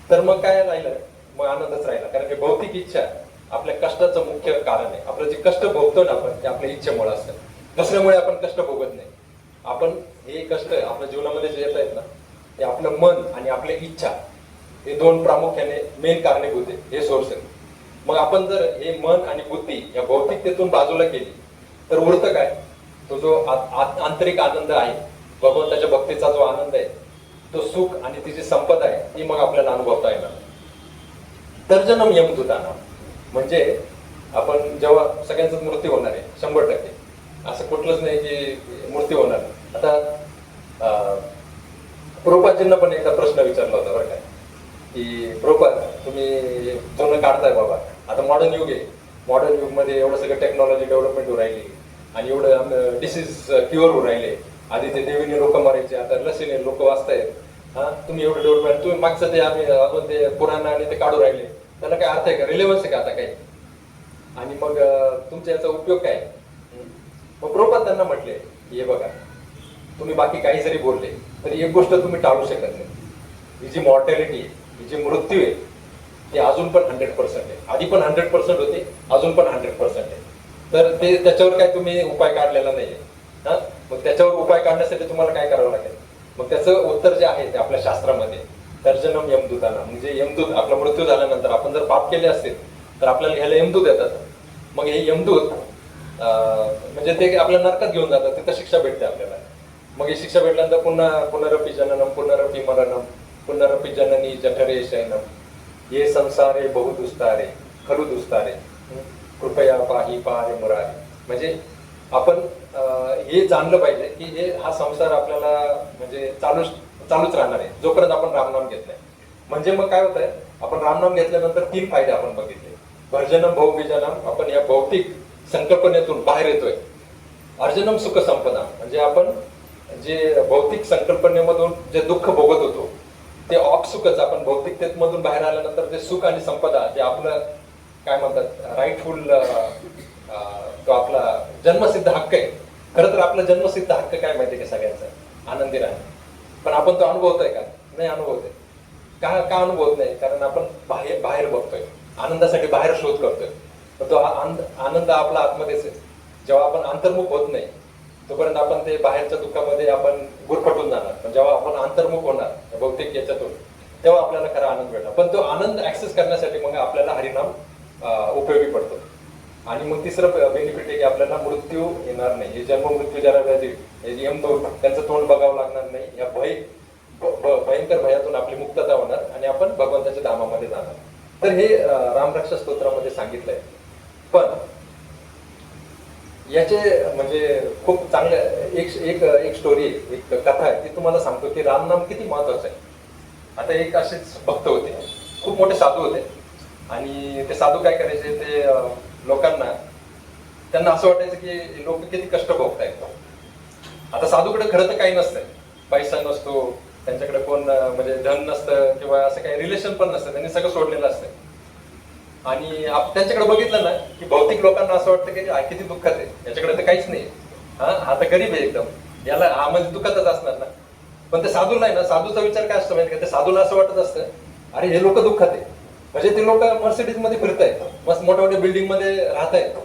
तर मग काय राहिलं, मग आनंदच राहिला. कारण हे भौतिक इच्छा आपल्या कष्टाचं मुख्य कारण आहे. आपलं जे कष्ट भोगतो ना आपण, ते आपल्या इच्छेमुळे असतं, दुसऱ्यामुळे आपण कष्ट भोगत नाही. आपण हे कष्ट आपल्या जीवनामध्ये जे येत आहेत ना, ते आपलं मन आणि आपल्या इच्छा, हे दोन प्रामुख्याने मेन कारणीभूत आहे, हे सोर्स आहे. मग आपण जर हे मन आणि बुद्धी या भौतिकतेतून बाजूला केली तर उरतं काय, तो जो आंतरिक आनंद आहे, भगवंताच्या भक्तीचा जो आनंद आहे, तो सुख आणि तिची संपदा आहे, ती मग आपल्याला अनुभवता येणार. तर्जनम यमदूतानाम म्हणजे आपण जेव्हा सगळ्यांचाच मृत्यू होणार आहे 100%, असं कुठलंच नाही की मृत्यू होणार. आता प्रभुपादांना पण एकदा प्रश्न विचारला होता बरं काय, की प्रभुपाद तुम्ही जुनं काढताय बाबा, आता मॉडर्न युग आहे, मॉडर्न युगमध्ये एवढं सगळं टेक्नॉलॉजी डेव्हलपमेंट होऊ राहिली आणि एवढं डिसीज क्युअर होऊ राहिले. आधी ते देवीने लोक मारायचे, आता लसीने लोक वाचतायत. हा, तुम्ही एवढं डेव्हलपमेंट, तुम्ही मागचं ते आम्ही अजून ते पुराण आणि ते काढू राहिले, त्याला काय अर्थ आहे का, रिलेव्हन्स आहे का आता काही, आणि मग तुमच्या याचा उपयोग काय. मग प्रभुपाद त्यांना म्हटले की हे बघा, तुम्ही बाकी काही जरी बोलले तरी एक गोष्ट तुम्ही टाळू शकत नाही, ही जी मॉर्टॅलिटी आहे, ही जी मृत्यू आहे, ती अजून पण 100% आहे. आधी पण 100% होती, अजून पण 100% आहे. तर ते त्याच्यावर काय तुम्ही उपाय काढलेला नाहीये. हा, मग त्याच्यावर उपाय काढण्यासाठी तुम्हाला काय करावं लागेल, मग त्याचं उत्तर जे आहे ते आपल्या शास्त्रामध्ये तर्जनम यमदूताना, म्हणजे यमदूत, आपला मृत्यू झाल्यानंतर आपण जर पाप केले असतील तर आपल्याला घ्यायला यमदूत येतात. मग हे यमदूत म्हणजे ते आपल्या नरकात घेऊन जातात, तिथं शिक्षा भेटते आपल्याला. मग ही शिक्षा भेटल्यानंतर पुनरपि जननम पुनरपि मरणम पुनरपि जननी जठरे शयनम ये संसारे बहुदुस्तारे खलु दुस्तारे कृपया पाही पारे मुरारे. म्हणजे आपण हे जाणलं पाहिजे की हा संसार आपल्याला म्हणजे चालूच राहणार आहे जोपर्यंत आपण रामनाम घेत नाही. म्हणजे मग काय होत आहे, आपण रामनाम घेतल्यानंतर 3 फायदे आपण बघितले. भर्जनम भोगबीजनम, आपण या भौतिक संकल्पनेतून बाहेर येतोय. अर्जनम सुख संपदा, म्हणजे आपण जे भौतिक संकल्पनेमधून जे दुःख भोगत होतो ते सुखच आपण भौतिकतेमधून बाहेर आल्यानंतर जे सुख आणि संपदा, जे आपलं काय म्हणतात राईटफुल, तो आपला जन्मसिद्ध हक्क आहे. खरं तर आपला जन्मसिद्ध हक्क काय माहिती का सगळ्यांचा, आनंदी राहणे. पण आपण तो अनुभवतोय का? नाही अनुभवतोय. का अनुभवत नाही? कारण आपण बाहेर बघतोय, आनंदासाठी बाहेर शोध करतोय. पण तो आनंद आपला आतमध्येच आहे. जेव्हा आपण अंतर्मुख होत नाही तोपर्यंत आपण ते बाहेरच्या दुःखामध्ये आपण गुरफटून जाणार. पण जेव्हा आपण अंतर्मुख होणार भौतिक याच्यातून, तेव्हा आपल्याला खरा आनंद भेटणार. पण तो आनंद ऍक्सेस करण्यासाठी मग आपल्याला हरिनाम उपयोगी पडतो. आणि मग तिसरं बेनिफिट आहे की आपल्याला मृत्यू येणार नाही. हे जन्म मृत्यू ज्याला व्याधी, त्यांचं तोंड बघावं लागणार नाही. या भयंकर भयातून आपली मुक्तता होणार आणि आपण भगवंताच्या धामामध्ये जाणार. तर हे रामरक्षा स्तोत्रामध्ये सांगितलंय. पण याचे म्हणजे खूप चांगले एक स्टोरी, एक कथा आहे ती तुम्हाला सांगतो की रामनाम किती महत्वाचं आहे. आता एक असेच भक्त होते, खूप मोठे साधू होते. आणि ते साधू काय करायचे, ते लोकांना, त्यांना असं वाटायचं की लोक किती कष्ट भोगतायत. आता साधूकडे खरं तर काही नसतंय, पैसा नसतो, त्यांच्याकडे कोण म्हणजे धन नसतं किंवा असं काही रिलेशन पण नसतं, त्यांनी सगळं सोडलेलं असतं. आणि त्यांच्याकडे बघितलं ना की भौतिक लोकांना असं वाटतं की किती दुःखात आहे, याच्याकडे तर काहीच नाही, हा तर गरीब आहे एकदम, याला म्हणजे दुःखातच असणार ना. पण ते साधूला आहे ना, साधूचा विचार काय असतो माहिती का, ते साधूला असं वाटत असतं अरे हे लोक दुःखात आहे, म्हणजे ते लोक मर्सिडीज मध्ये फिरतायत, मस्त मोठ्या मोठ्या बिल्डिंग मध्ये राहतायत,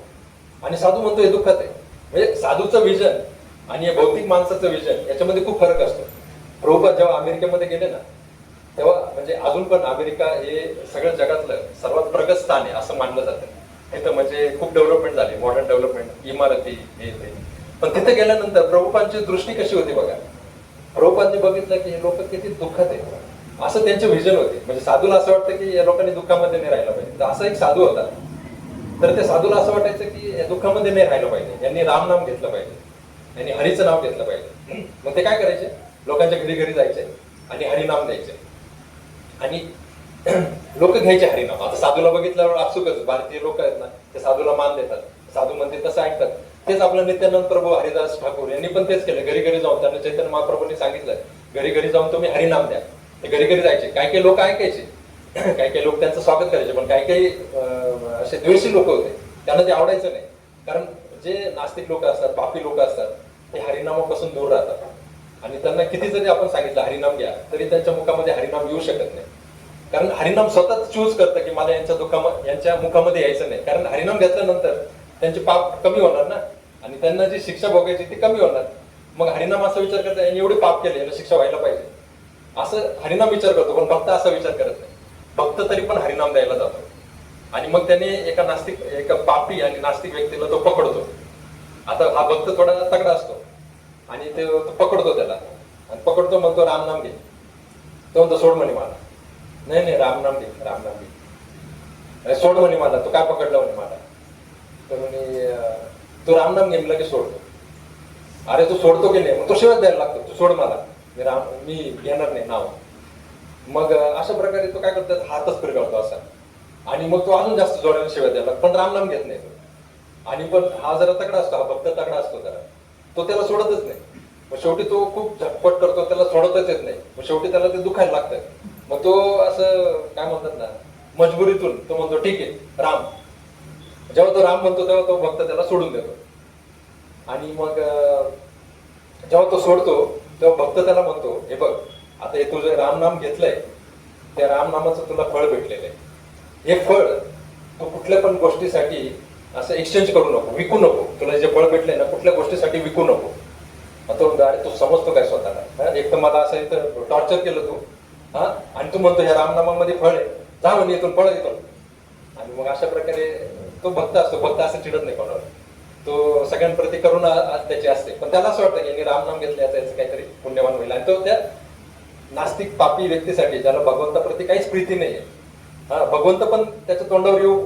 आणि साधू म्हणतो हे दुःखात आहे. म्हणजे साधूचं विजन आणि भौतिक माणसाचं विजन याच्यामध्ये खूप फरक असतो. प्रभुपाद जेव्हा अमेरिकेमध्ये गेले ना, तेव्हा म्हणजे अजून पण अमेरिका हे सगळ्या जगातलं सर्वात प्रगत स्थान आहे असं मानलं जातं. इथं म्हणजे खूप डेव्हलपमेंट झाली, मॉडर्न डेव्हलपमेंट, इमारती हे ते. पण तिथे गेल्यानंतर प्रभुपादांची दृष्टी कशी होती बघा. प्रभुपादांनी बघितलं की हे लोक किती दुःखात आहेत, असं त्यांचे विजन होते. म्हणजे साधूला असं वाटतं की या लोकांनी दुःखामध्ये नाही राहिलं पाहिजे. तर असा एक साधू होता, तर त्या साधूला असं वाटायचं की या दुःखामध्ये नाही राहिलं पाहिजे, यांनी रामनाम घेतलं पाहिजे, यांनी हरीचं नाव घेतलं पाहिजे. मग ते काय करायचे, लोकांच्या घरी घरी जायचे आणि हरिनाम द्यायचे आणि लोक घ्यायचे हरिनाम. आता साधूला बघितल्यावर आपसुकच भारतीय लोक आहेत ना, ते साधूला मान देतात, साधू म्हणते तसं ऐकतात. तेच आपलं नित्यानंद प्रभू हरिदास ठाकूर यांनी पण तेच केलं. घरी घरी जाऊन त्यांना चैतन्य महाप्रभूंनी सांगितलं घरी घरी जाऊन तुम्ही हरिनाम द्या. ते घरी घरी जायचे. काही काही लोक ऐकायचे, काही काही लोक त्यांचं स्वागत करायचे, पण काही काही असे द्वेषी लोक होते, त्यांना ते आवडायचं नाही. कारण जे नास्तिक लोक असतात, पापी लोक असतात, ते हरिनामापासून दूर राहतात. आणि त्यांना किती जरी आपण सांगितलं हरिनाम घ्या, तरी त्यांच्या मुखामध्ये हरिनाम येऊ शकत नाही. कारण हरिनाम स्वतःच चूज करतं की मला यांच्या मुखामध्ये यायचं नाही. कारण हरिनाम घेतल्यानंतर त्यांचे पाप कमी होणार ना, आणि त्यांना जी शिक्षा भोगायची ती कमी होणार. मग हरिनाम असा विचार करतो यांनी एवढे पाप केले, याला शिक्षा व्हायला पाहिजे, असं हरिनाम विचार करतो. पण भक्त असा विचार करत नाही. भक्त तरी पण हरिनाम द्यायला जातो. आणि मग त्याने एका पापी आणि नास्तिक व्यक्तीला तो पकडतो. आता हा भक्त थोडा तगडा असतो आणि तो पकडतो त्याला, आणि पकडतो, म्हणतो रामनाम घे. तो म्हणतो सोड म्हणे मला. नाही नाही रामनाम घे, रामनाम घे. सोड म्हणे मला. तो काय पकडला म्हणे मला. तर म्हणे तो रामनाम घेतला की सोडतो. अरे तू सोडतो की नाही, मग तो शिवाय द्यायला लागतो, तू सोड मला, मी घेणार नाही नाव. मग अशा प्रकारे तो काय करतो, हातच फिरवतो असा, आणि मग तो अजून जास्त जोराने शिवाय द्यायला, पण रामनाम घेत नाही तो. आणि पण हा जरा तगडा असतो, हा भक्त तगडा असतो जरा, तो त्याला सोडतच नाही. मग शेवटी तो खूप झटपट करतो, त्याला सोडतच येत नाही. मग शेवटी त्याला ते दुखायला लागतं. मग तो असं काय म्हणतात ना, मजबुरीतून तो म्हणतो ठीक आहे राम. जेव्हा तो राम म्हणतो तेव्हा तो भक्त त्याला सोडून देतो. आणि मग जेव्हा तो सोडतो तेव्हा भक्त त्याला म्हणतो हे बघ, आता हे तुझं रामनाम घेतलंय, त्या रामनामाचं तुला फळ भेटलेलं आहे. हे फळ तू कुठल्या पण गोष्टीसाठी असं एक्सचेंज करू नको, विकू नको. तुला जे फळ भेटलंय ना, कुठल्या गोष्टीसाठी विकू नको. तो अरे तू समजतो काय स्वतःला, एक तर मला असं इथं टॉर्चर केलं तू, आणि तू म्हणतो ह्या रामनामामध्ये फळ आहे, जा म्हणजे इथून फळ येतो. आणि मग अशा प्रकारे तो भक्त असतो. भक्त असं चिडत नाही कोणावर, तो सगळ्यांप्रती करुणा त्याची असते. पण त्याला असं वाटतं की यांनी रामनाम घेतलं याचं काहीतरी पुण्यवान होईल. आणि तो त्या नास्तिक पापी व्यक्तीसाठी, ज्याला भगवंताप्रती काहीच प्रीती नाहीये, भगवंत पण त्याच्या तोंडावर येऊ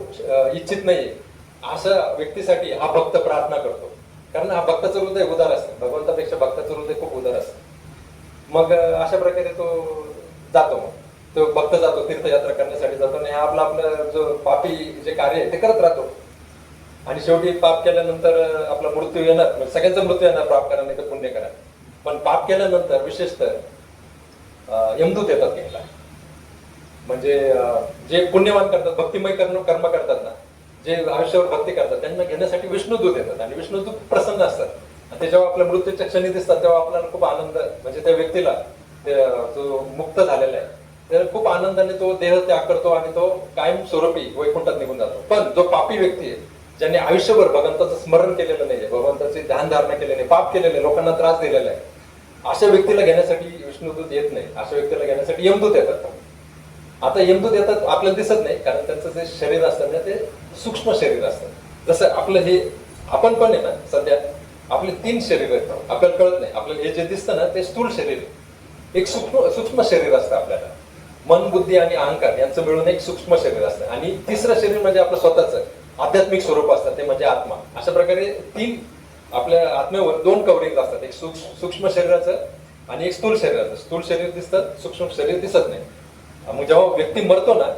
इच्छित नाहीये, अशा व्यक्तीसाठी हा भक्त प्रार्थना करतो. कारण हा भक्ताचं हृदय उदार असतं, भगवंतापेक्षा भक्ताचं हृदय खूप उदार असतं. मग अशा प्रकारे तो जातो. मग तो भक्त जातो, तीर्थयात्रा करण्यासाठी जातो आणि आपला आपलं जो पापी जे कार्य आहे ते करत राहतो. आणि शेवटी पाप केल्यानंतर आपला मृत्यू येणार, म्हणजे सगळ्यांचा मृत्यू येणार, पाप करा नाही तर पुण्य करा. पण पाप केल्यानंतर विशेषतः यमदूत येतात घ्यायला. म्हणजे जे पुण्यवान करतात, भक्तिमय कर्म करतात ना, जे आयुष्यावर भक्ती करतात, त्यांना घेण्यासाठी विष्णुदूत येतात. आणि विष्णुदूत प्रसन्न असतात. आणि ते जेव्हा आपल्या मृत्यूच्या क्षणी दिसतात तेव्हा आपल्याला खूप आनंद, म्हणजे त्या व्यक्तीला जो मुक्त झालेला आहे त्याला खूप आनंदाने तो देह त्याग करतो आणि तो कायम स्वरूपी वैकुंठात निघून जातो. पण जो पापी व्यक्ती आहे, ज्यांनी आयुष्यभर भगवंताचं स्मरण केलेलं नाहीये, भगवंताची ध्यान धारणा केलेली नाही, पाप केलेले, लोकांना त्रास दिलेला आहे, अशा व्यक्तीला घेण्यासाठी विष्णुदूत येत नाही. अशा व्यक्तीला घेण्यासाठी यमदूत येतात. आता यमदूत येतात, आपल्याला दिसत नाही, कारण त्यांचं जे शरीर असतं ना ते सूक्ष्म शरीर असतं. जसं आपलं हे आपण पण आहे ना, सध्या आपले 3 शरीर आहेत, आपल्याला कळत नाही. आपल्याला हे जे दिसतं ना ते स्थूल शरीर आहे. एक सूक्ष्म शरीर असतं आपल्याला, मन, बुद्धी आणि अहंकार यांचं मिळून एक सूक्ष्म शरीर असतं. आणि तिसरं शरीर म्हणजे आपलं स्वतःचं आध्यात्मिक स्वरूप असतं, ते म्हणजे आत्मा. अशा प्रकारे 3 आपल्या आत्म्यावर 2 कवरिंग असतात, एक सूक्ष्म शरीराचं आणि एक स्थूल शरीराचं. स्थूल शरीर दिसतं, सूक्ष्म शरीर दिसत नाही. मग जेव्हा व्यक्ती मरतो ना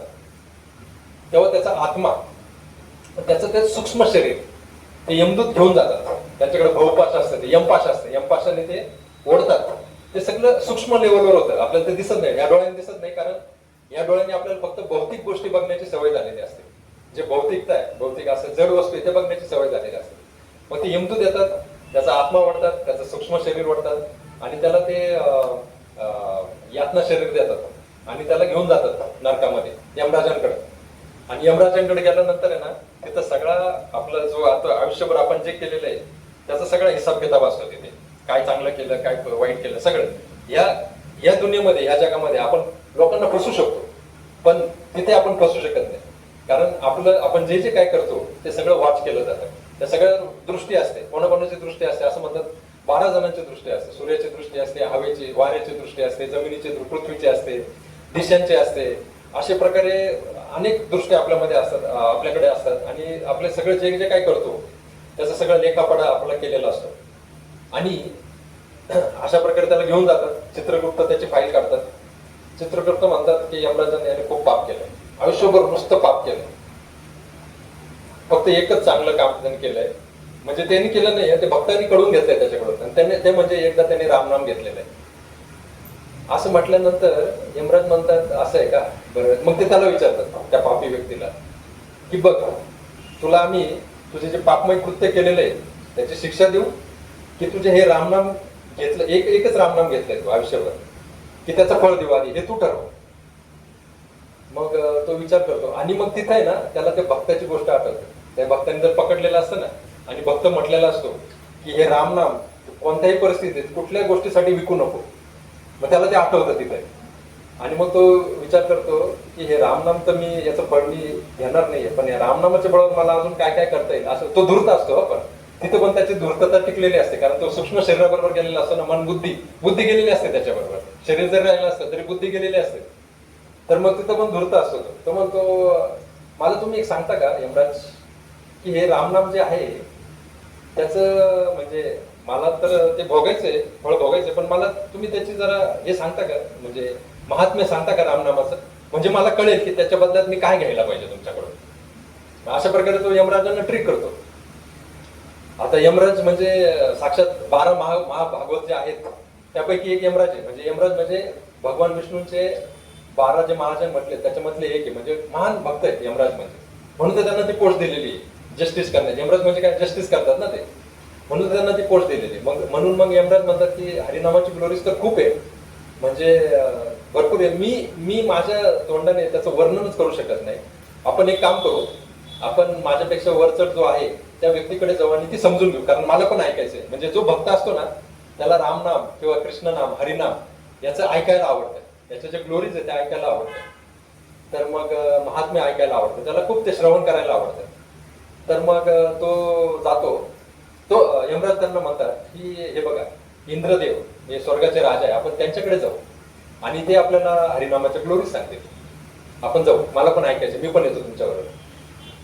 तेव्हा त्याचा आत्मा, त्याचं ते सूक्ष्म शरीर ते यमदूत घेऊन जातात. त्यांच्याकडे बहुपाश असतं, ते यमपाश असतं, यमपाशाने ते ओढतात. ते सगळं सूक्ष्म लेवलवर होतं, आपल्याला ते दिसत नाही, या डोळ्याने दिसत नाही, कारण या डोळ्याने आपल्याला फक्त भौतिक गोष्टी बघण्याची सवय झालेली असते. जे भौतिकता आहे, भौतिक असं जड वस्तू ते बघण्याची सवय झालेली असते. मग ते यमदूत येतात, त्याचा आत्मा ओढतात, त्याचं सूक्ष्म शरीर ओढतात आणि त्याला ते यातना शरीर देतात आणि त्याला घेऊन जातात नरकामध्ये यमराजांकडे. आणि यमराजांकडे गेल्यानंतर आहे ना, तिथं सगळा आपला जो आता आयुष्यभर आपण जे केलेलं आहे त्याचा सगळा हिसाब किताब असतो तिथे. काय चांगलं केलं, काय वाईट केलं, सगळं या दुनियेमध्ये, या जगामध्ये आपण लोकांना फसू शकतो, पण तिथे आपण फसू शकत नाही. कारण आपण जे काय करतो ते सगळं वॉच केलं जातं. त्या सगळ्या दृष्टी असते, कोणाकोणाची दृष्टी असते, असं म्हणतात 12 जणांची दृष्टी असते. सूर्याची दृष्टी असते, हवेची, वाऱ्याची दृष्टी असते, जमिनीची, पृथ्वीची असते, दिशांची असते. अशा प्रकारे अनेक दृष्ट्या आपल्यामध्ये असतात, आपल्याकडे असतात. आणि आपले सगळे जे काय करतो त्याचा सगळा लेखापडा आपला केलेला असतो. आणि अशा प्रकारे त्याला घेऊन जातात. चित्रगुप्त त्याची फाईल काढतात. चित्रगुप्त म्हणतात की यमराजांनी याने खूप पाप केलंय, आयुष्यभर नुसतं पाप केलंय, फक्त एकच चांगलं काम त्यांनी केलंय. म्हणजे त्यांनी केलं नाही, ते भक्तांनी कडून घेतलंय त्याच्याकडून. आणि ते म्हणजे एकदा त्यांनी रामनाम घेतलेलं आहे. असं म्हटल्यानंतर यमराज म्हणतात असं आहे का, बरं. मग ते त्याला विचारतात, त्या पापी व्यक्तीला, की बघ तुला आम्ही तुझे जे पापमय कृत्य केलेलं आहे त्याची शिक्षा देऊ, की तुझे हे रामनाम घेतलं, एकच रामनाम घेतलंय तू आयुष्यभर, की त्याचं फळ देऊ आधी, हे तू ठरव. मग तो विचार करतो. आणि मग तिथे आहे ना त्याला त्या भक्ताची गोष्ट आठवते. त्या भक्ताने जर पकडलेलं असतं ना आणि भक्त म्हटलेला असतो की हे रामनाम कोणत्याही परिस्थितीत कुठल्याही गोष्टीसाठी विकू नको, मग त्याला ते आठवतं तिथे. आणि मग तो विचार करतो की हे रामनाम तर मी याचं फळ मी घेणार नाहीये, पण या रामनामाच्या बळावर मला अजून काय काय करता येईल, असं तो धूर्त असतो. पण तिथे पण त्याची धूर्तता टिकलेली असते, कारण तो सूक्ष्म शरीराबरोबर गेलेला असतो ना. मन, बुद्धी गेलेली असते त्याच्याबरोबर. शरीर जरी राहिलं असतं तरी बुद्धी गेलेली असते. तर मग तिथं पण धूर्त असतो तो म्हणतो, मला तुम्ही एक सांगता का यमराज, की हे रामनाम जे आहे त्याचं म्हणजे मला तर ते भोगायचंय, फळ भोगायचंय, पण मला तुम्ही त्याची जरा हे सांगता का, म्हणजे महात्म्य सांगता का रामनामाचं, म्हणजे मला कळेल की त्याच्या बदल्यात मी काय घ्यायला पाहिजे तुमच्याकडून. अशा प्रकारे तो यमराजांना ट्रिक करतो. आता यमराज म्हणजे साक्षात 12 महाभागवत जे आहेत त्यापैकी एक यमराज आहे. म्हणजे यमराज म्हणजे भगवान विष्णूंचे 12 जे महाजन म्हटले त्याच्यामधले एक आहे, म्हणजे महान भक्त आहेत यमराज म्हणजे. म्हणून तर त्यांना ती पोस्ट दिलेली आहे, जस्टिस करण्याची. यमराज म्हणजे काय, जस्टिस करतात ना ते, म्हणून त्यांना ती पोस्ट दिलेली. म्हणून यमराज म्हणतात की हरिनामाची ग्लोरीज तर खूप आहे, म्हणजे भरपूर आहे. मी माझ्या तोंडाने त्याचं वर्णनच करू शकत नाही. आपण एक काम करू, आपण माझ्यापेक्षा वरचढ जो आहे त्या व्यक्तीकडे जाऊ आणि ती समजून घेऊ, कारण मला पण ऐकायचंय. म्हणजे जो भक्त असतो ना त्याला रामनाम किंवा कृष्णनाम, हरिनाम याचं ऐकायला आवडतं, याचे जे ग्लोरीज आहे ते ऐकायला आवडतं. तर मग महात्म्य ऐकायला आवडतं, त्याला खूप ते श्रवण करायला आवडतं. तर मग तो जातो. तो यमराज त्यांना म्हणतात की हे बघा, इंद्रदेव हे स्वर्गाचे राजा आहे, आपण त्यांच्याकडे जाऊ आणि ते आपल्याला हरिनामाच्या ग्लोरीज सांगतील. आपण जाऊ, मला पण ऐकायचं, मी पण येतो तुमच्याबरोबर.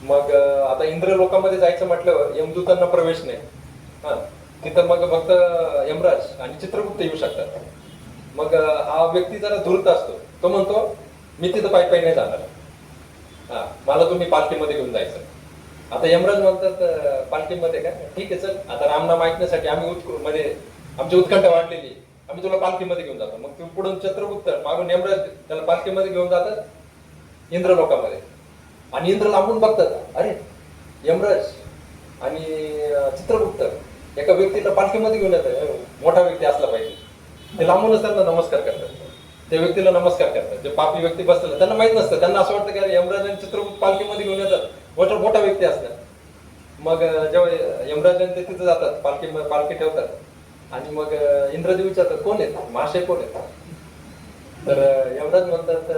मग आता इंद्र लोकांमध्ये जायचं म्हटल्यावर यमदूतांना प्रवेश नाही. तिथं मग फक्त यमराज आणि चित्रगुप्त येऊ शकतात. मग हा व्यक्ती जरा धूर्त असतो. तो म्हणतो मी तिथं पायी नाही जाणार, हा मला तुम्ही पालखीमध्ये घेऊन जायचं. आता यमराज म्हणतात पालखीमध्ये का, ठीक आहे चल, आता रामनाम ऐकण्यासाठी आम्ही म्हणजे आमची उत्कंठा वाढलेली, आम्ही तुला पालखीमध्ये घेऊन जातो. मग पुढून चित्रगुप्त मागून यमराज त्याला पालखीमध्ये घेऊन जातात इंद्रलोकामध्ये. आणि इंद्र लांबून बघतात, अरे यमराज आणि चित्रगुप्त एका व्यक्तीला पालखीमध्ये घेऊन येतात, मोठा व्यक्ती असला पाहिजे. ते लांबूनच त्यांना नमस्कार करतात, त्या व्यक्तीला नमस्कार करतात. जे पापी व्यक्ती बसलेला त्यांना माहित नसतं, त्यांना असं वाटतं की अरे यमराज आणि चित्रगुप्त पालखीमध्ये घेऊन येतात, मोठा व्यक्ती असणार. मग जेव्हा यमराजांनी ते तिथे जातात, पालखी ठेवतात आणि मग इंद्रदेव विचारतात कोण आहेत, महाशय कोण आहेत. तर यमराज म्हणतात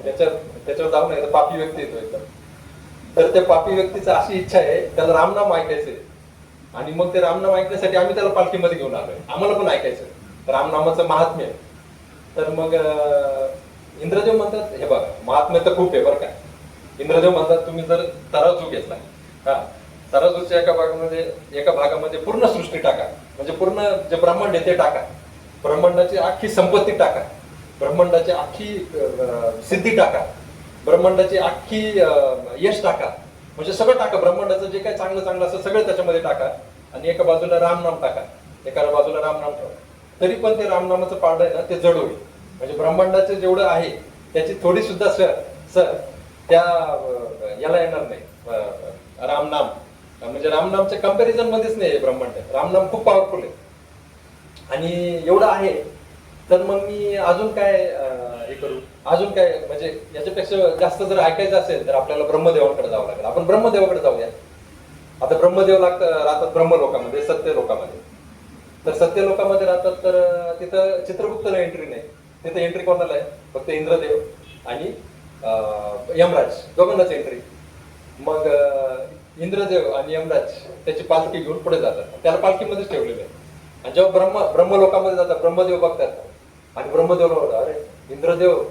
त्याच्यावर जाऊ नये, पापी व्यक्ती येतो एकदम. तर त्या पापी व्यक्तीची अशी इच्छा आहे, त्याला रामनाम ऐकायचंय आणि मग ते रामनाम ऐकण्यासाठी आम्ही त्याला पालखीमध्ये घेऊन आलोय, आम्हाला पण ऐकायचं रामनामाचं महात्म्य. तर मग इंद्रदेव म्हणतात हे बघा महात्म्य तर खूप आहे बरं का. इंद्रदेव म्हणतात तुम्ही जर तराजू घेतला, हा तराजूच्या एका भागामध्ये पूर्ण सृष्टी टाका, म्हणजे पूर्ण जे ब्रह्मांड आहे ते टाका, ब्रह्मांडाची अख्खी संपत्ती टाका, ब्रह्मांडाची अख्खी सिद्धी टाका, ब्रह्मांडाची अख्खी यश टाका, म्हणजे सगळं टाका, ब्रह्मांडाचं जे काही चांगलं असं सगळं त्याच्यामध्ये टाका. आणि एका बाजूला रामनाम टाका, एका बाजूला रामनाम ठेवा. तरी पण ते रामनामाचं पारड आहे ना ते जड होईल. म्हणजे ब्रह्मांडाचं जेवढं आहे त्याची थोडी सुद्धा सर त्या याला येणार नाही. रामनाम म्हणजे रामनामच्या कंपॅरिझन मध्येच नाही ब्रह्मांड. रामनाम खूप पॉवरफुल आहे आणि एवढं आहे. तर मग मी अजून काय हे करू, अजून काय म्हणजे याच्यापेक्षा जास्त जर ऐकायचं असेल तर आपल्याला ब्रह्मदेवाकडे जावं लागेल. आपण ब्रह्मदेवाकडे जाऊया. आता ब्रह्मदेव राहतात ब्रह्मलोकामध्ये, सत्य लोकामध्ये. तर सत्य लोकामध्ये राहतात तर तिथं चित्रगुप्तला एंट्री नाही, तिथं एंट्री कोणाला आहे, फक्त इंद्रदेव आणि यमराज दोघांनाच एंट्री. मग इंद्रदेव आणि यमराज त्याची पालखी घेऊन पुढे जातात, त्याला पालखीमध्येच ठेवलेलं आहे. आणि जेव्हा ब्रह्मलोकामध्ये जातात ब्रह्मदेव बघतात आणि ब्रह्मदेवला होतं अरे इंद्रदेव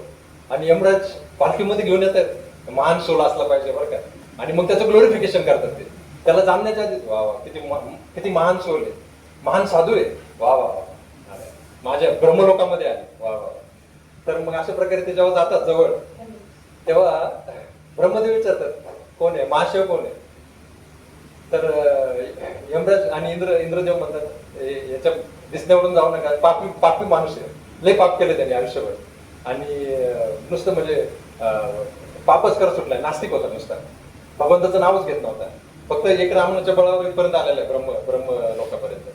आणि यमराज पालखीमध्ये घेऊन येतात, महान सोल असला पाहिजे बरं का. आणि मग त्याचं ग्लोरिफिकेशन करतात ते, त्याला जाणण्याच्या आधी वा वा किती महान सोल आहे, महान साधू आहे, वा वा माझ्या ब्रह्मलोकामध्ये आले, वा वा. तर मग अशा प्रकारे ते जेव्हा जातात जवळ तेव्हा ब्रह्मदेव विचारतात कोण आहे, महाशय कोण आहे. तर यमराज आणि इंद्रदेव म्हणतात याच्या दिसण्यावरून जाऊ नका, पापी माणूस आहे, लय पाप केले त्यांनी आयुष्यभर आणि नुसतं म्हणजे पापच करत सुटलाय, नास्तिक होता नुसता, भगवंताचं नावच घेत नव्हता, फक्त एक रामाच्या बळावर इथपर्यंत आलेला आहे ब्रह्म लोकांपर्यंत.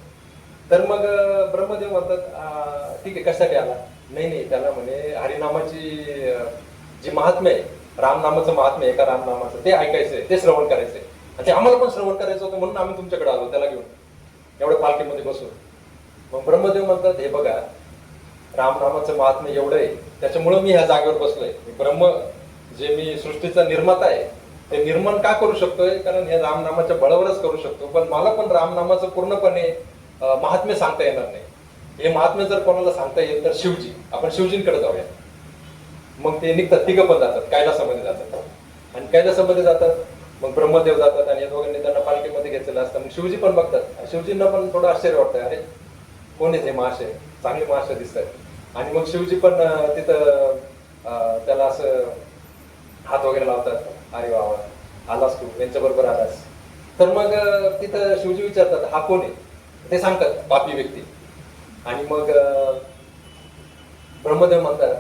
तर मग ब्रह्मदेव म्हणतात ठीक आहे कशासाठी आला. नाही त्याला म्हणे हरिनामाची जी महात्म्य आहे, रामनामाचं महात्म्य एका रामनामाचं ते ऐकायचंय, ते श्रवण करायचंय आणि ते आम्हाला पण श्रवण करायचं होतं म्हणून आम्ही तुमच्याकडे आलो त्याला घेऊन एवढ्या पालखीमध्ये बसून. मग ब्रह्मदेव म्हणतात हे बघा रामनामाचं महात्म्य एवढं आहे त्याच्यामुळे मी ह्या जागेवर बसलोय. ब्रह्म जे मी सृष्टीचा निर्माता आहे ते निर्माण का करू शकतोय, कारण हे रामनामाच्या बळावरच करू शकतो. पण मला पण रामनामाचं पूर्णपणे महात्म्य सांगता येणार नाही. हे महात्म्य जर कोणाला सांगता येईल तर शिवजी, आपण शिवजींकडे जाऊया. मग ते निघतात, तिघं पण जातात, कैलासामध्ये जातात आणि कैलासामध्ये जातात. मग ब्रह्मदेव जातात आणि या दोघांनी त्यांना पालखीमध्ये घेतलेलं असतं. मग शिवजी पण बघतात, शिवजींना पण थोडं आश्चर्य वाटतं, अरे कोण आहे ते महाशय, चांगले महाशय दिसतात. आणि मग शिवजी पण तिथं त्याला असं हात वगैरे लावतात, अरे वा आलास तू, यांच्या बरोबर आलास. तर मग तिथं शिवजी विचारतात हा कोण आहे, ते सांगतात पापी व्यक्ती. आणि मग ब्रह्मदेव म्हणतात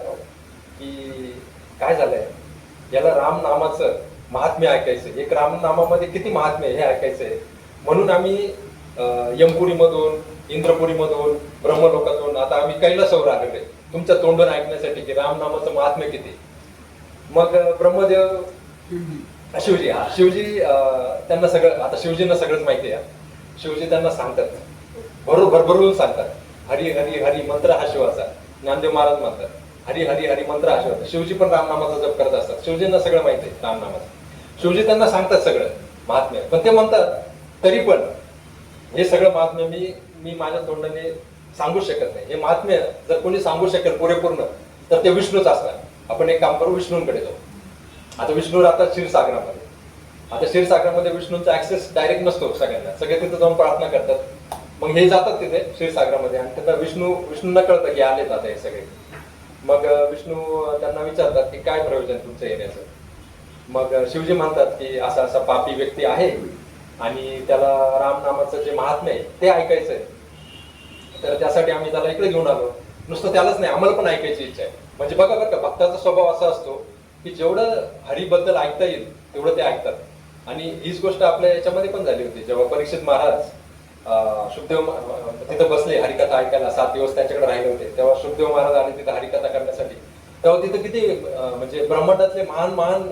की काय झालंय, याला रामनामाचं महात्म्य ऐकायचंय, एक रामनामामध्ये किती महात्म्य हे ऐकायचंय. म्हणून आम्ही यमपुरीमधून, इंद्रपुरीमधून, ब्रह्मलोकातून आता आम्ही कैलासावर आलेलो आहे तुमच्या तोंडून ऐकण्यासाठी की रामनामाचं महात्म्य किती. मग ब्रह्मदेव शिवजी त्यांना सगळं, आता शिवजींना सगळंच माहिती आहे. शिवजी त्यांना सांगतात, भरभरून सांगतात, हरी हरी हरी मंत्र हा शिवाचा. ज्ञानदेव महाराज म्हणतात हरी हरी हरी मंत्र हा शिवाचा. शिवजी पण रामनामाचा जप करत असतात, शिवजींना सगळं माहिती आहे रामनामाचं. शिवजी त्यांना सांगतात सगळं महात्म्य, पण ते म्हणतात तरी पण हे सगळं महात्म्य मी माझ्या तोंडाने सांगू शकत नाही. हे महात्म्य जर कोणी सांगू शकेल पुरेपूर्ण तर ते विष्णूच असणार. आपण एक काम करू, विष्णूंकडे जाऊ. आता विष्णू राहतात क्षीरसागरामध्ये. आता क्षीरसागरामध्ये विष्णूंचा ऍक्सेस डायरेक्ट नसतो सगळ्यांना, सगळे तिथे जाऊन प्रार्थना करतात मग हे जातात तिथे क्षीरसागरामध्ये आणि त्यांना विष्णूंना कळतं की आलेत आता हे सगळे. मग विष्णू त्यांना विचारतात की काय प्रयोजन तुमचं येण्याचं. मग शिवजी म्हणतात की असा असा पापी व्यक्ती आहे आणि त्याला राम नामाचं जे महात्म्य आहे ते ऐकायचंय, तर त्यासाठी आम्ही त्याला इकडे घेऊन आलो. नुसतं त्यालाच नाही, आम्हाला पण ऐकायची इच्छा आहे. म्हणजे बघा बरं का, भक्ताचा स्वभाव असा असतो की जेवढं हरीबद्दल ऐकता येईल तेवढं ते ऐकतात. आणि हीच गोष्ट आपल्या याच्यामध्ये पण झाली होती, जेव्हा परीक्षित महाराज शुभदेव तिथं बसले हरिकथा ऐकायला, 7 दिवस त्यांच्याकडे राहिले होते, तेव्हा शुभदेव महाराज आले तिथं हरिकथा करण्यासाठी. तेव्हा तिथं किती म्हणजे ब्रह्मांडातले महान महान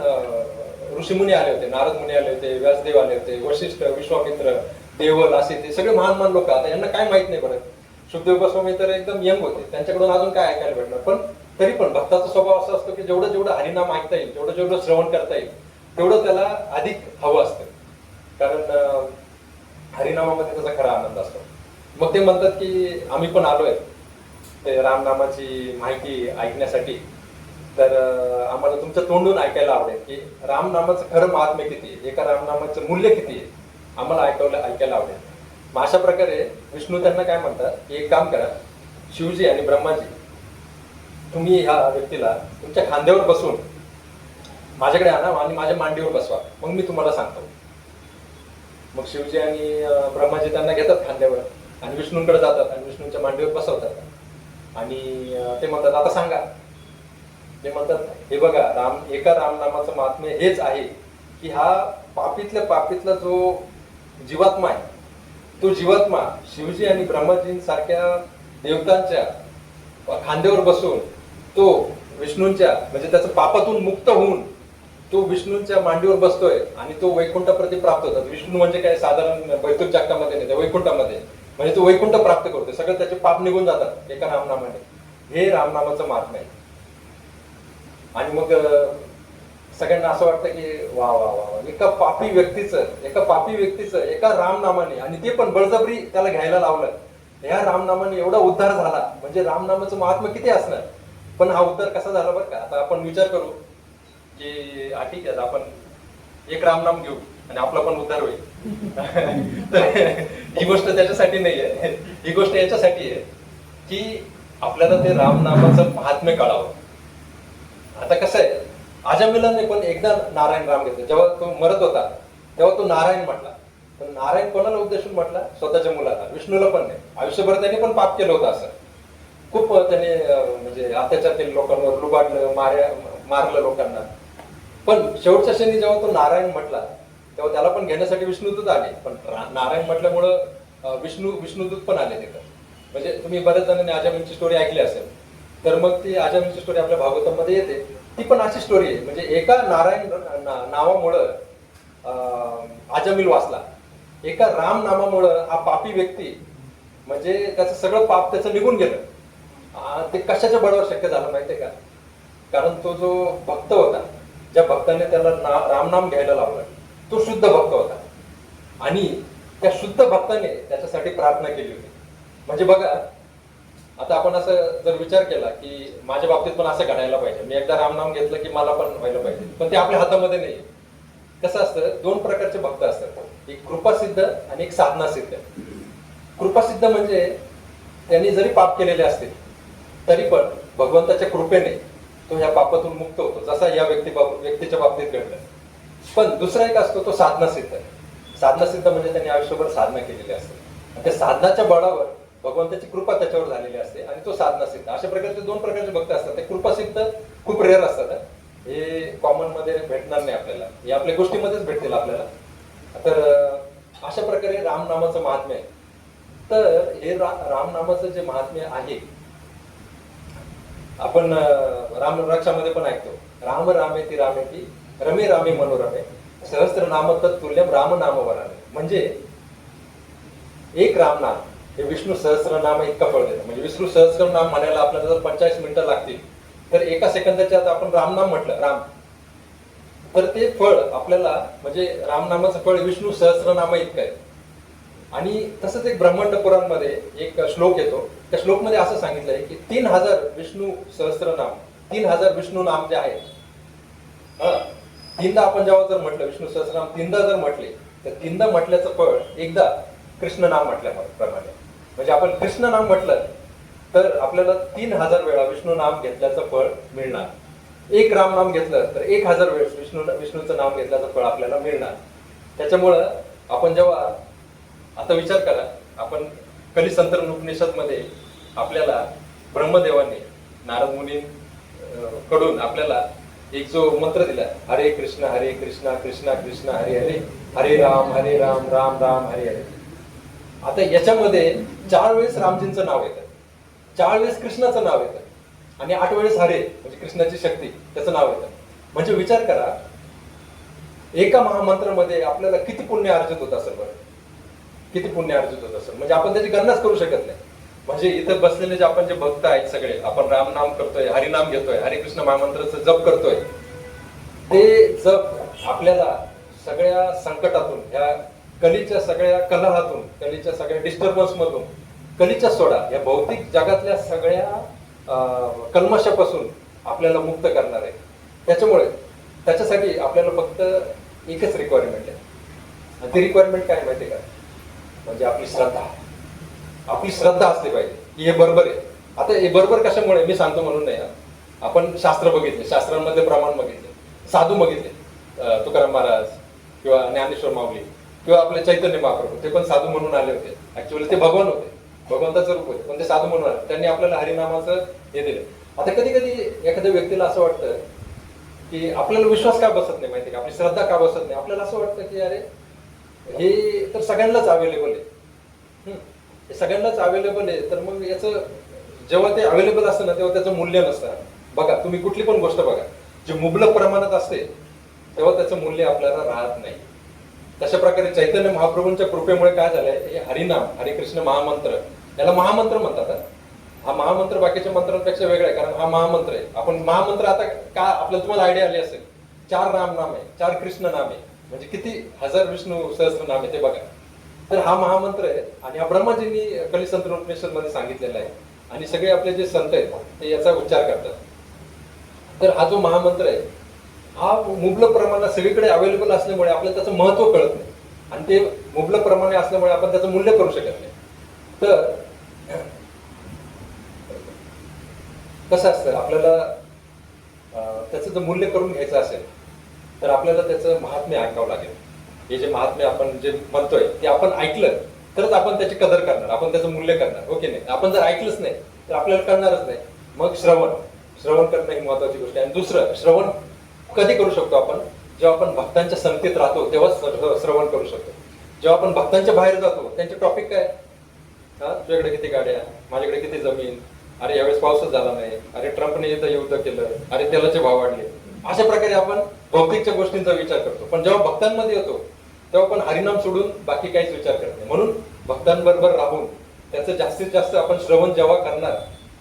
ऋषीमुनी आले होते, नारद मुनी आले होते, व्यासदेव आले होते, वशिष्ठ, विश्वामित्र, देवल, असे ते सगळे महान महान लोक. आता यांना काय माहित नाही बरं, शुभदेव गोस्वामी तर एकदम यंग होते, त्यांच्याकडून अजून काय ऐकायला भेटणार. पण तरी पण भक्ताचा स्वभाव असा असतो की जेवढं जेवढं हरिनाम ऐकता येईल, जेवढं जेवढं श्रवण करता येईल तेवढं त्याला अधिक हवं असतं, कारण हरिनामामध्ये त्याचा खरा आनंद असतो. मग ते म्हणतात की आम्ही पण आलोय ते रामनामाची माहिती ऐकण्यासाठी, तर आम्हाला तुमच्या तोंडून ऐकायला आवडेल की रामनामाचं खरं महात्म्य किती आहे, एका रामनामाचं मूल्य किती आहे, आम्हाला ऐकायला आवडेल. मग अशा प्रकारे विष्णू त्यांना काय म्हणतात की एक काम करा, शिवजी आणि ब्रह्माजी तुम्ही ह्या व्यक्तीला तुमच्या खांद्यावर बसून माझ्याकडे आणा आणि माझ्या मांडीवर बसवा, मग मी तुम्हाला सांगतो. मग शिवजी आणि ब्रह्माजी त्यांना घेतात खांद्यावर आणि विष्णूंकडे जातात आणि विष्णूंच्या मांडीवर बसवतात आणि ते म्हणतात आता सांगा. ते म्हणतात हे बघा, एका रामनामाचं महात्म्य हेच आहे की हा पापीतला जो जीवात्मा आहे, तो जीवात्मा शिवजी आणि ब्रह्माजींसारख्या देवतांच्या खांद्यावर बसून तो विष्णूंच्या म्हणजे त्याचं पापातून मुक्त होऊन तो विष्णूंच्या मांडीवर बसतोय आणि तो वैकुंठाप्रती प्राप्त होतात. विष्णू म्हणजे काय साधारण बैतूल जागतामध्ये नाही, वैकुंठामध्ये, म्हणजे तो वैकुंठ प्राप्त करतोय, सगळं त्याचे पाप निघून जातात एका रामनामाने. हे रामनामाचं महात्म्य आहे. आणि मग सगळ्यांना असं वाटतं की वा वा वा, एका पापी व्यक्तीचं एका रामनामाने, आणि ते पण बळजबरी त्याला घ्यायला लावलं, ह्या रामनामाने एवढा उद्धार झाला, म्हणजे रामनामाचं महात्म्य किती असणार. पण हा उद्धार कसा झाला बरं का. आता आपण विचार करू की ठीक आहे, आपण एक रामनाम घेऊ आणि आपला पण उद्धार होईल. तर ही गोष्ट त्याच्यासाठी नाहीये, ही गोष्ट याच्यासाठी आहे की आपल्याला ते रामनामाचं महात्म्य कळावं. आता कसं आहे, अजामिलाने पण एकदा नारायण राम घेतलं, जेव्हा तो मरत होता तेव्हा तो नारायण म्हटला. पण नारायण कोणाला उद्देशून म्हटला, स्वतःच्या मुलाला, विष्णूला पण नाही. आयुष्यभर त्यांनी पण पाप केलं होतं, असं खूप त्याने म्हणजे अत्याचार केले लोकांवर, लुबाडलं, मारलं लोकांना. पण शेवटच्या क्षणी जेव्हा तो नारायण म्हटला तेव्हा त्याला पण घेण्यासाठी विष्णुदूत आले. पण नारायण म्हटल्यामुळं विष्णुदूत पण आले तिथं. म्हणजे तुम्ही बऱ्याच जणांनी अजामिलची स्टोरी ऐकली असेल, तर मग ती अजामिलची स्टोरी आपल्या भागवतामध्ये येते. ती पण अशी स्टोरी आहे, म्हणजे एका नारायण नावामुळं अजामिल वाचला, एका राम नामामुळं हा पापी व्यक्ती म्हणजे त्याचं सगळं पाप त्याचं निघून गेलं. ते कशाच्या बळावर शक्य झालं माहितीये का, कारण तो जो भक्त होता, ज्या भक्ताने त्याला रामनाम घ्यायला लावलं, तो शुद्ध भक्त होता आणि त्या शुद्ध भक्ताने त्याच्यासाठी प्रार्थना केली होती. म्हणजे बघा, आता आपण असं जर विचार केला की माझ्या बाबतीत पण असं घडायला पाहिजे, मी एकदा रामनाम घेतलं की मला पण व्हायला पाहिजे, पण ते आपल्या हातामध्ये नाही. कसं असतं, 2 प्रकारचे भक्त असतात, एक कृपासिद्ध आणि एक साधना सिद्ध. कृपासिद्ध म्हणजे त्यांनी जरी पाप केलेले असतील तरी पण भगवंताच्या कृपेने तो ह्या पापातून मुक्त होतो, जसा या व्यक्तीच्या बाबतीत घडलं. पण दुसरा एक असतो तो साधना सिद्ध. साधना सिद्ध म्हणजे त्यांनी आयुष्यभर साधना केलेली असते, त्या साधनाच्या बळावर भगवंताची कृपा त्याच्यावर झालेली असते आणि तो साधना सिद्ध. अशा प्रकारचे 2 प्रकारचे भक्त असतात. ते कृपासिद्ध खूप रेअर असतात, हे कॉमन मध्ये भेटणार नाही आपल्याला, हे आपल्या गोष्टीमध्येच भेटतील आपल्याला. तर अशा प्रकारे रामनामाचं महात्म्य आहे. तर हे रामनामाचं जे महात्म्य आहे, आपण रामरक्षामध्ये पण ऐकतो, राम रामेती रामेती रमे रामे मनोरमे सहस्त्र नाम तत्तुल्यम राम नाम वरामे. म्हणजे एक रामनाम हे विष्णू सहस्त्रनाम इतका फळ देतं. म्हणजे विष्णू सहस्त्रनाम म्हणायला आपल्याला जर 45 मिनिटं लागतील, तर एका सेकंदाच्या आत आपण रामनाम म्हटलं, राम, तर ते फळ आपल्याला म्हणजे रामनामाचं फळ विष्णू सहस्त्रनाम इतकं आहे. आणि तसंच एक ब्रह्मांड पुराणमध्ये एक श्लोक येतो, त्या श्लोक मध्ये असं सांगितलंय की 3000 विष्णू सहस्त्रनाम, 3000 विष्णू नाम जे आहेत, 3दा आपण जेव्हा जर म्हटलं विष्णू सहस्त्रनाम 3दा जर म्हटले, तर 3दा म्हटल्याचं फळ एकदा कृष्ण नाम म्हटल्याप्रमाणे. म्हणजे आपण कृष्ण नाम म्हटलं तर आपल्याला 3000 वेळा विष्णू नाम घेतल्याचं फळ मिळणार. एक राम नाम घेतलं तर 1000 वेळेस विष्णूचं नाम घेतल्याचं फळ आपल्याला मिळणार. त्याच्यामुळं आपण जेव्हा आता विचार करा, आपण कलिसंतरण उपनिषद मध्ये आपल्याला ब्रह्मदेवाने नारद मुनी कडून आपल्याला एक जो मंत्र दिला, हरे कृष्ण कृष्ण कृष्ण हरे हरे, हरे राम राम राम हरे हरे. आता याच्यामध्ये 4 वेळेस रामजींचं नाव येतं, 4 वेळेस कृष्णाचं नाव येतं आणि 8 वेळेस हरे म्हणजे कृष्णाची शक्ती त्याचं नाव येतं. म्हणजे विचार करा, एका महामंत्रामध्ये आपल्याला किती पुण्य अर्जित होत असेल बरं, किती पुण्य अर्जित होत असेल. म्हणजे आपण त्याची गणनाच करू शकत नाही. म्हणजे इथं बसलेले जे आपण जे भक्त आहेत सगळे, आपण राम नाम करतोय, हरिनाम घेतोय, हरे कृष्ण महामंत्राचं जप करतोय, ते जप आपल्याला सगळ्या संकटातून, ह्या कलीच्या सगळ्या कलहातून, कलीच्या सगळ्या डिस्टर्बन्स मधून, कलीच्या सोडा या भौतिक जगातल्या सगळ्या कल्मशापासून आपल्याला मुक्त करणार आहे. त्याच्यामुळे त्याच्यासाठी आपल्याला फक्त एकच रिक्वायरमेंट आहे. आणि ती रिक्वायरमेंट काय माहिती का, म्हणजे आपली श्रद्धा. आपली श्रद्धा असली पाहिजे की हे बरोबर आहे. आता हे बरोबर कशामुळे मी सांगतो म्हणून नाही, आपण शास्त्र बघितले, शास्त्रांमध्ये प्रमाण बघितले, साधू बघितले, तुकाराम महाराज किंवा ज्ञानेश्वर माऊली किंवा आपले चैतन्य महाप्रभू, ते पण साधू म्हणून आले होते. ऍक्च्युअली ते भगवान होते, भगवंताचं रूप होते, पण ते साधू म्हणून आले. त्यांनी आपल्याला हरिनामाचं हे दिलं. आता कधी कधी एखाद्या व्यक्तीला असं वाटतं की आपल्याला विश्वास का बसत नाही माहिती का, आपली श्रद्धा का बसत नाही. आपल्याला असं वाटतं की अरे हे तर सगळ्यांनाच अवेलेबल आहे, हे सगळ्यांनाच अवेलेबल आहे, तर मग याचं जेव्हा ते अवेलेबल असतं ना तेव्हा त्याचं मूल्य नसतं. बघा तुम्ही कुठली पण गोष्ट बघा, जे मुबलक प्रमाणात असते तेव्हा त्याचं मूल्य आपल्याला राहत नाही. तशा प्रकारे चैतन्य महाप्रभूंच्या कृपेमुळे काय झालंय, हे हरिनाम, हरिकृष्ण महामंत्र, याला महामंत्र म्हणतात. हा महामंत्र बाकीच्या मंत्रांपेक्षा वेगळा आहे, कारण हा महामंत्र आहे. आपण महामंत्र आता का आपल्याला तुम्हाला आयडिया आली असेल, 4 राम नाम आहे, 4 कृष्ण नाम आहे, म्हणजे किती 1000 विष्णू सहस्त्र नाम आहे ते बघा. तर हा महामंत्र आहे आणि हा ब्रह्माजींनी कलिसंतरण उपनिषद मध्ये सांगितलेला आहे आणि सगळे आपले जे संत आहेत ते याचा उच्चार करतात. तर हा जो महामंत्र आहे हा मुबलक प्रमाणात सगळीकडे अवेलेबल असल्यामुळे आपल्याला त्याचं महत्व कळत नाही आणि ते मुबलक प्रमाणे असल्यामुळे आपण त्याचं मूल्य करू शकत नाही. तर कसं असतं, आपल्याला त्याचं जर मूल्य करून घ्यायचं असेल तर आपल्याला त्याचं महात्म्य ऐकावं लागेल. हे जे महात्म्य आपण जे म्हणतोय ते आपण ऐकलं तरच आपण त्याची कदर करणार, आपण त्याचं मूल्य करणार, हो की नाही. आपण जर ऐकलंच नाही तर आपल्याला कळणारच नाही. मग श्रवण करणं ही महत्वाची गोष्ट आहे. आणि दुसरं, श्रवण कधी करू शकतो आपण, जेव्हा आपण भक्तांच्या संगतीत राहतो तेव्हाच श्रवण करू शकतो. जेव्हा आपण भक्तांच्या बाहेर जातो, त्यांचे टॉपिक काय, हा तुझ्याकडे किती गाड्या, माझ्याकडे किती जमीन, अरे यावेळेस पाऊसच झाला नाही, अरे ट्रम्पने इथं युद्ध केलं, अरे तेलाचे भाव वाढले, अशा प्रकारे आपण भौतिकच्या गोष्टींचा विचार करतो. पण जेव्हा भक्तांमध्ये येतो तेव्हा आपण हरिनाम सोडून बाकी काहीच विचार करत नाही. म्हणून भक्तांबरोबर राहून त्याचं जास्तीत जास्त आपण श्रवण जेव्हा करणार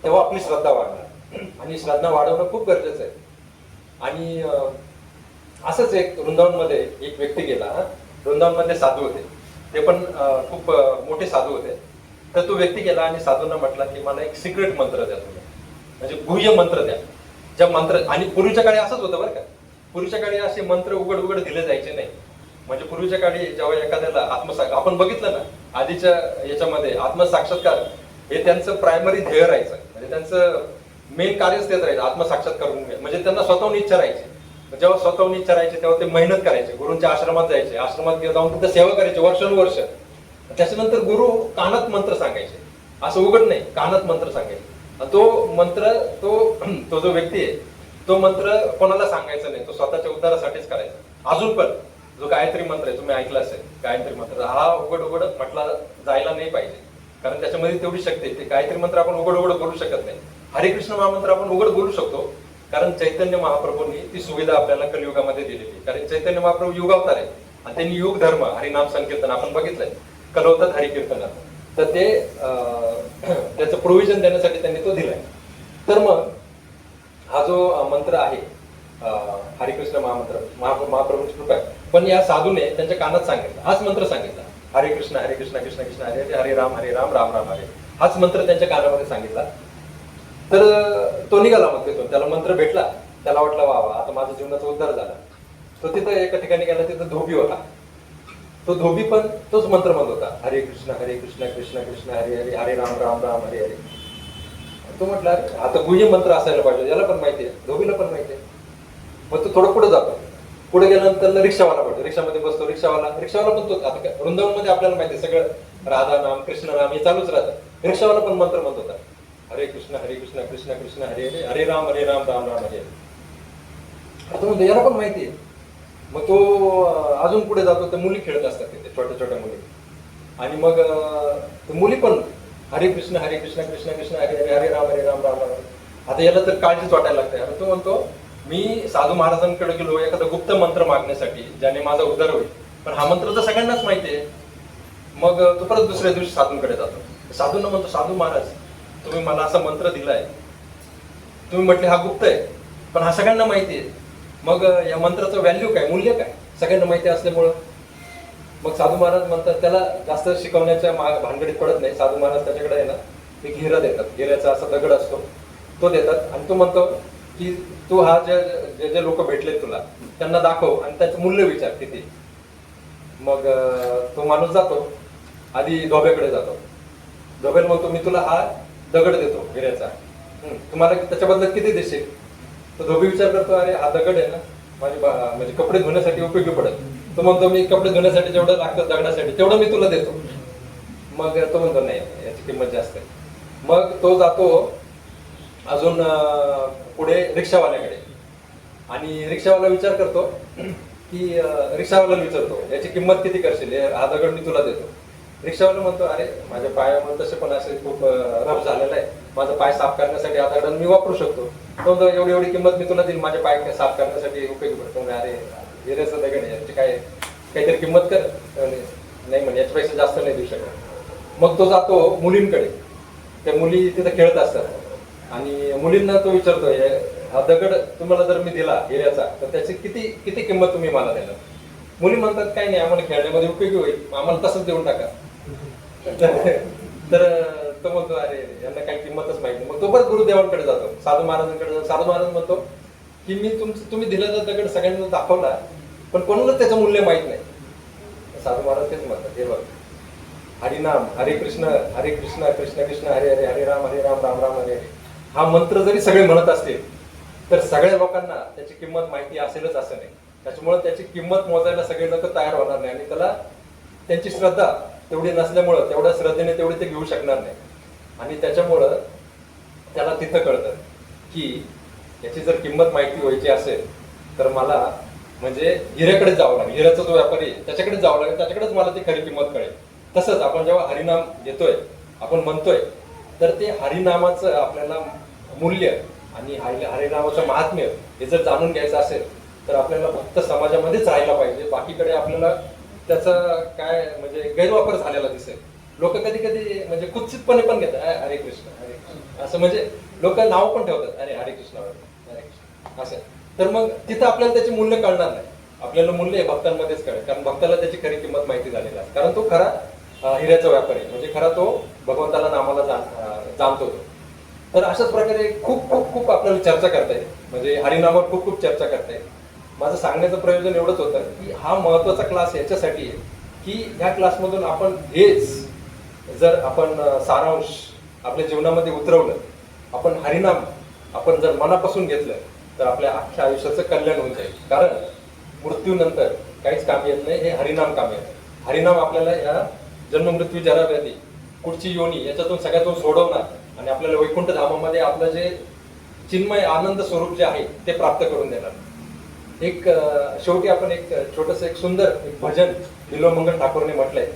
तेव्हा आपली श्रद्धा वाढणार आणि श्रद्धा वाढवणं खूप गरजेचं आहे. आणि असंच एक वृंदावनमध्ये एक व्यक्ती गेला. वृंदावनमध्ये साधू होते, ते पण खूप मोठे साधू होते. तर तो व्यक्ती गेला आणि साधूंना म्हटला की मला एक सिक्रेट मंत्र द्या तुम्ही, म्हणजे गुह्य मंत्र द्या. ज्या मंत्र, आणि पूर्वीच्या काळी असंच होतं बरं का, पूर्वीच्या काळी असे मंत्र उघड दिले जायचे नाही. म्हणजे पूर्वीच्या काळी जेव्हा एखाद्याला आपण बघितलं ना आधीच्या याच्यामध्ये आत्मसाक्षात्कार हे त्यांचं प्रायमरी ध्येय राहायचं, म्हणजे त्यांचं मेन कार्यच तेच राहायचं, आत्मसाक्षात्कार करून घ्या. म्हणजे त्यांना स्वतःहून इच्छा राहायची. जेव्हा स्वतःहून इच्छा राहायची तेव्हा ते मेहनत करायचे, गुरूंच्या आश्रमात जायचे, आश्रमात जाऊन तिथं सेवा करायचे वर्षानुवर्ष. त्याच्यानंतर गुरु कानात मंत्र सांगायचे, असं उघड नाही, कानात मंत्र सांगायचे. तो मंत्र तो जो व्यक्ती आहे तो मंत्र कोणाला सांगायचा नाही, तो स्वतःच्या उद्धारासाठीच करायचा. अजून पण जो गायत्री मंत्र आहे तुम्ही ऐकला असेल, गायत्री मंत्र हा उघड म्हटला जायला नाही पाहिजे, कारण त्याच्यामध्ये तेवढी शक्ती आहे. ते गायत्री मंत्र आपण उघड बोलू शकत नाही. हरिकृष्ण महामंत्र आपण उघड बोलू शकतो, कारण चैतन्य महाप्रभूंनी ती सुविधा आपल्याला कलियुगामध्ये दिलेली. कारण चैतन्य महाप्रभू युगावतार आहे आणि त्यांनी युग धर्म हरिनाम संकीर्तन आपण बघितलंय, कलवतात हरिकीर्तनात. तर ते त्याचं प्रोव्हिजन देण्यासाठी त्यांनी तो दिलाय. तर मग हा जो मंत्र आहे हरिकृष्ण महामंत्र, महाप्रभूंची कृपा आहे. पण या साधूने त्यांच्या कानात सांगितलं, हाच मंत्र सांगितला, हरे कृष्ण कृष्ण कृष्ण हरे हरे, हरे राम राम राम हरे, हाच मंत्र त्यांच्या कानामध्ये सांगितला. तर तो निघाला मग तिथून, त्याला मंत्र भेटला, त्याला वाटलं वा आता माझ्या जीवनाचा उद्धार झाला. तो तिथं एका ठिकाणी गेला, तिथं धोबी होता. तो धोबी पण तोच मंत्र म्हणत होता, हरे कृष्ण कृष्ण कृष्ण हरे हरे, हरे राम राम राम हरे हरे. तो म्हटला आता गुह्य मंत्र असायला पाहिजे, याला पण माहिती आहे, धोबीला पण माहिती आहे. मग तो थोडं पुढे जातो. पुढे गेल्यानंतर रिक्षावाला पडतो, रिक्षामध्ये बसतो. रिक्षावाला पण तो आता वृंदावनमध्ये आपल्याला माहिती आहे सगळं राधा नाम कृष्ण नाम हे चालूच राहतं. रिक्षावाला पण मंत्र म्हणत होता, हरे कृष्ण कृष्ण कृष्ण हरे हरे, हरे राम राम राम हरे हरे. आता म्हणतो याला पण माहिती आहे. मग तो अजून पुढे जातो, त्या मुली खेळत असतात तिथे, छोट्या छोट्या मुली. आणि मग मुली पण हरे कृष्ण कृष्ण कृष्ण हरे हरे, हरे राम राम राम. आता याला तर काळजीच वाटायला लागते. आता तो म्हणतो मी साधू महाराजांकडे गेलो एखादा गुप्त मंत्र मागण्यासाठी ज्याने माझा उद्धार होईल, पण हा मंत्र तर सगळ्यांनाच माहिती आहे. मग तो परत दुसऱ्या दिवशी साधूंकडे जातो. साधूंना म्हणतो, साधू महाराज तुम्ही मला असा मंत्र दिलाय, तुम्ही म्हटले हा गुप्त आहे, पण हा सगळ्यांना माहिती आहे. मग या मंत्राचं व्हॅल्यू काय, मूल्य काय, सगळ्यांना माहिती असल्यामुळं. मग साधू महाराज म्हणतात, त्याला जास्त शिकवण्याच्या भानगडीत पडत नाही. साधू महाराज त्याच्याकडे आहे ना ते घेरा देतात, घेऱ्याचा असा दगड असतो तो देतात. आणि तो म्हणतो की तू हा जे जे लोक भेटले तुला त्यांना दाखव आणि त्याचं मूल्य विचार किती. मग तो माणूस जातो, आधी धोब्याकडे जातो. धोब्याला म्हणतो मी तुला हा दगड देतो घेऱ्याचा, तुम्हाला त्याच्याबद्दल किती देशील. तो धोबी विचार करतो, अरे हा दगड आहे ना माझी म्हणजे कपडे धुण्यासाठी उपयोगी पडेल. तो म्हणतो मी कपडे धुण्यासाठी जेवढं लागतं दगडासाठी तेवढं मी तुला देतो. मग तो म्हणतो नाही याची किंमत जास्त आहे. मग तो जातो अजून पुढे रिक्षावाल्याकडे आणि रिक्षावाला विचार करतो की रिक्षावाल्याला विचारतो याची किंमत किती करशील, हा दगड मी तुला देतो. रिक्षावाला म्हणतो अरे माझ्या पायामध्ये तसे पण असे खूप रफ झालेला आहे, माझा पाय साफ करण्यासाठी हा दगड मी वापरू शकतो. तो म्हणतो एवढी एवढी किंमत मी तुला देईल, माझे पाय साफ करण्यासाठी उपयोगी पडतो. अरे हिऱ्याचं दगड आहे, याची काहीतरी किंमत कर. नाही म्हणे याच्यापेक्षा जास्त नाही देऊ शकत. मग तो जातो मुलींकडे, त्या मुली तिथे खेळत असतात आणि मुलींना तो विचारतो हा दगड तुम्हाला जर मी दिला हिऱ्याचा तर त्याची किती किती किंमत तुम्ही मला देणार. मुली म्हणतात काही नाही आम्हाला खेळण्यामध्ये उपयोगी होईल, आम्हाला तसंच देऊन टाका. तर तो म्हणतो अरे यांना काही किंमतच माहिती. मग तो परत गुरुदेवांकडे जातो, साधू महाराजांकडे जातो. साधू महाराज म्हणतो की मी तुम्ही दिलेला दगड सगळ्यांना दाखवला पण कोणालाच त्याचं मूल्य माहित नाही. साधू महाराज तेच म्हणतात, हे बघ हरिनाम हरे कृष्ण कृष्ण कृष्ण हरे हरे, हरे राम राम राम हरे हरे हा मंत्र जरी सगळे म्हणत असतील तर सगळ्या लोकांना त्याची किंमत माहिती असेलच असं नाही. त्याच्यामुळे त्याची किंमत मोजायला सगळे लोक तयार होणार नाही आणि त्याला त्यांची श्रद्धा तेवढी नसल्यामुळं तेवढ्या श्रद्धेने तेवढे ते घेऊ शकणार नाही. आणि त्याच्यामुळं त्याला तिथं कळतं की याची जर किंमत माहिती व्हायची असेल तर मला म्हणजे हिऱ्याकडे जावं लागेल, हिऱ्याचा जो व्यापारी त्याच्याकडे जावं लागेल, त्याच्याकडेच मला ती खरी किंमत कळेल. तसंच आपण जेव्हा हरिनाम घेतोय आपण म्हणतोय तर ते हरिनामाचं आपल्याला मूल्य आणि हरिनामाचं महात्म्य हे जर जाणून घ्यायचं असेल तर आपल्याला भक्त समाजामध्येच राहायला पाहिजे. बाकीकडे आपल्याला त्याचा काय म्हणजे गैरवापर झालेला दिसेल. लोक कधी कधी म्हणजे कुत्सितपणे पण घेतात हरे कृष्ण असं, म्हणजे लोक नाव पण ठेवतात अरे हरे कृष्ण असं. तर मग तिथं आपल्याला त्याचे मूल्य कळणार नाही. आपल्याला मूल्य हे भक्तांमध्येच कळेल, कारण भक्ताला त्याची खरी किंमत माहिती झालेली आहे. कारण तो खरा हिऱ्याचा व्यापारी म्हणजे खरा तो भगवंताला नामाला जाणतो तो. तर अशाच प्रकारे खूप खूप खूप आपल्याला चर्चा करता येईल, म्हणजे हरिनामावर खूप खूप चर्चा करता येईल. माझं सांगण्याचं प्रयोजन एवढंच होतं की हा महत्वाचा क्लास याच्यासाठी आहे की ह्या क्लासमधून आपण हेच जर आपण सारांश आपल्या जीवनामध्ये उतरवलं, आपण हरिनाम आपण जर मनापासून घेतलं तर आपल्या अख्ख्या आयुष्याचं कल्याण होऊन जाईल. कारण मृत्यूनंतर काहीच काम येत नाही, हे हरिनाम काम येतं. हरिनाम आपल्याला या जन्ममृत्यू जराव्याधी पुढची योनी याच्यातून सगळ्यातून सोडवणार आणि आपल्याला वैकुंठ धामामध्ये आपलं जे चिन्मय आनंद स्वरूप जे आहे ते प्राप्त करून देणार. एक शेवटी आपण एक छोटस एक सुंदर एक भजन बिल्वमंगल ठाकूरने म्हटलंय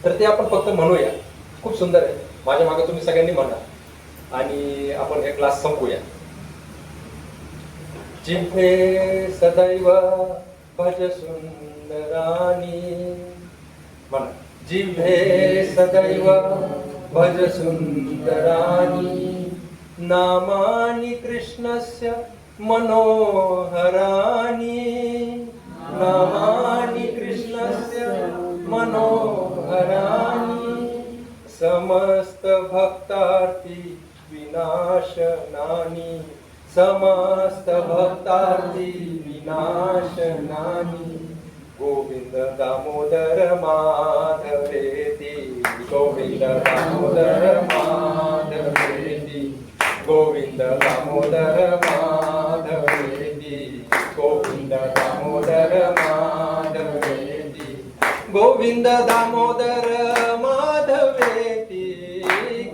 तर ते आपण फक्त म्हणूया. खूप सुंदर आहे, माझ्या मागे तुम्ही सगळ्यांनी म्हणा आणि आपण हे क्लास संपूया. जिव्हे सदैव भज सुंदरानी म्हणा. जिव्हे सदैव भज सुंदरानी नामानि कृष्णस्य मनोहरानी नामानि कृष्णस्य मनोहरानी समस्त भक्तार्थी विनाशनानी समस्त भक्तार्थी विनाशनानी गोविंद दामोदर माधवेती गोविंद दामोदर माधवेती गोविंद दामोदर माधवेती गोविंद दामोदर माधवेती गोविंद दामोदर माधवेती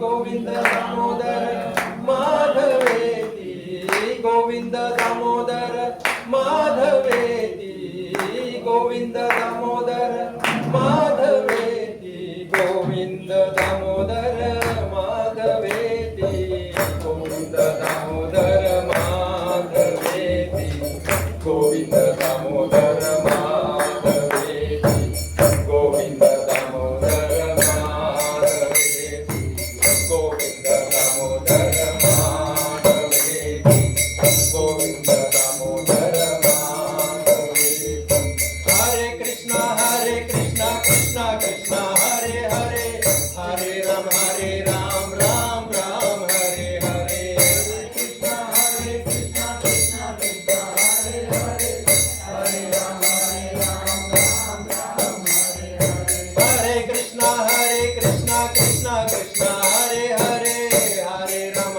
गोविंद दामोदर माधवेती गोविंद दामोदर माधवेती गोविंद दामोदर माधवेती गोविंद दामोदर माधवेती गोविंद दामोदर माधवेती गोविंद दामोदर माधवेती गोविंद दामोदर माधवेती गोविंद दामोदर माधवेती गोविंद दामोदर माधवेती हरे कृष्णा कृष्णा कृष्णा हरे हरे हरे राम राम राम हरे हरे कृष्णा कृष्णा कृष्णा हरे हरे हरे राम राम राम हरे हरे हरे कृष्णा कृष्णा कृष्णा हरे हरे हरे राम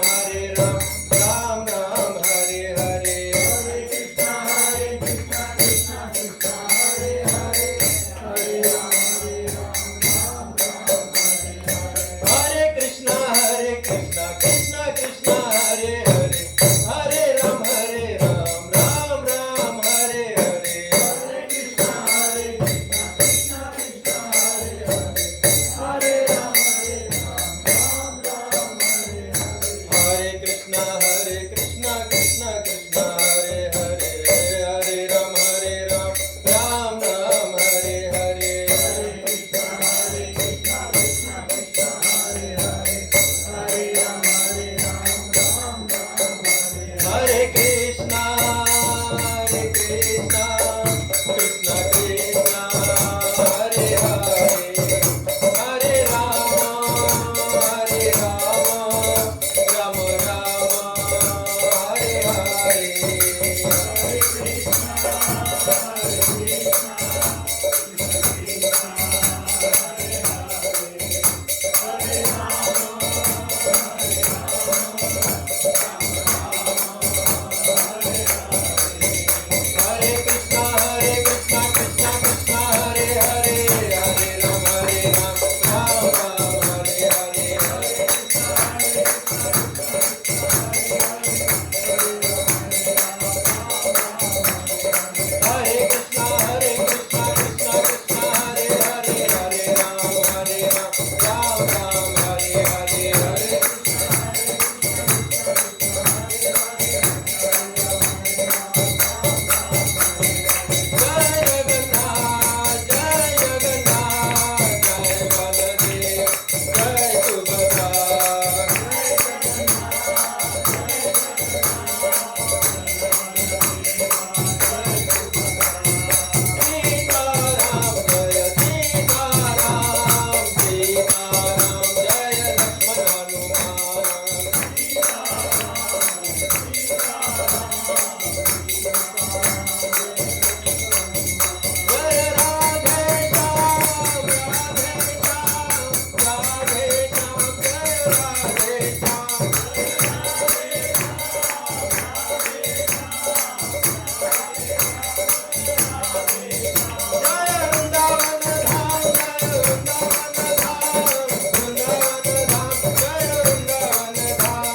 राम राम हरे हरे हरे कृष्णा कृष्णा कृष्णा हरे हरे हरे राम हरे कृष्णा कृष्णा कृष्णा हरे हरे हरे राम राम राम हरे हरे हरे कृष्णा कृष्णा कृष्णा हरे हरे हरे राम राम राम हरे हरे कृष्णा कृष्णा कृष्णा हरे हरे हरे राम राम राम हरे हरे हरे कृष्णा कृष्णा कृष्णा हरे हरे हरे राम राम राम हरे कृष्णा कृष्णा कृष्णा हरे हरे हरे राम राम राम हरे हरे हरे हरे कृष्णा कृष्णा कृष्णा हरे हरे हरे राम राम राम हरे हरे हरे हरे कृष्णा कृष्णा कृष्णा हरे हरे हरे राम राम राम हरे हरे हरे जय जगन्नाथ जय बलदेव जय सुभद्रा सीताराम जय सीताराम सीताराम जय लक्ष्मण हनुमान जय राधे श्याम राधे श्याम जय राधे श्याम जय वृंदावन धाम जय वृंदावन धाम वृंदावन धाम जय वृंदावन धाम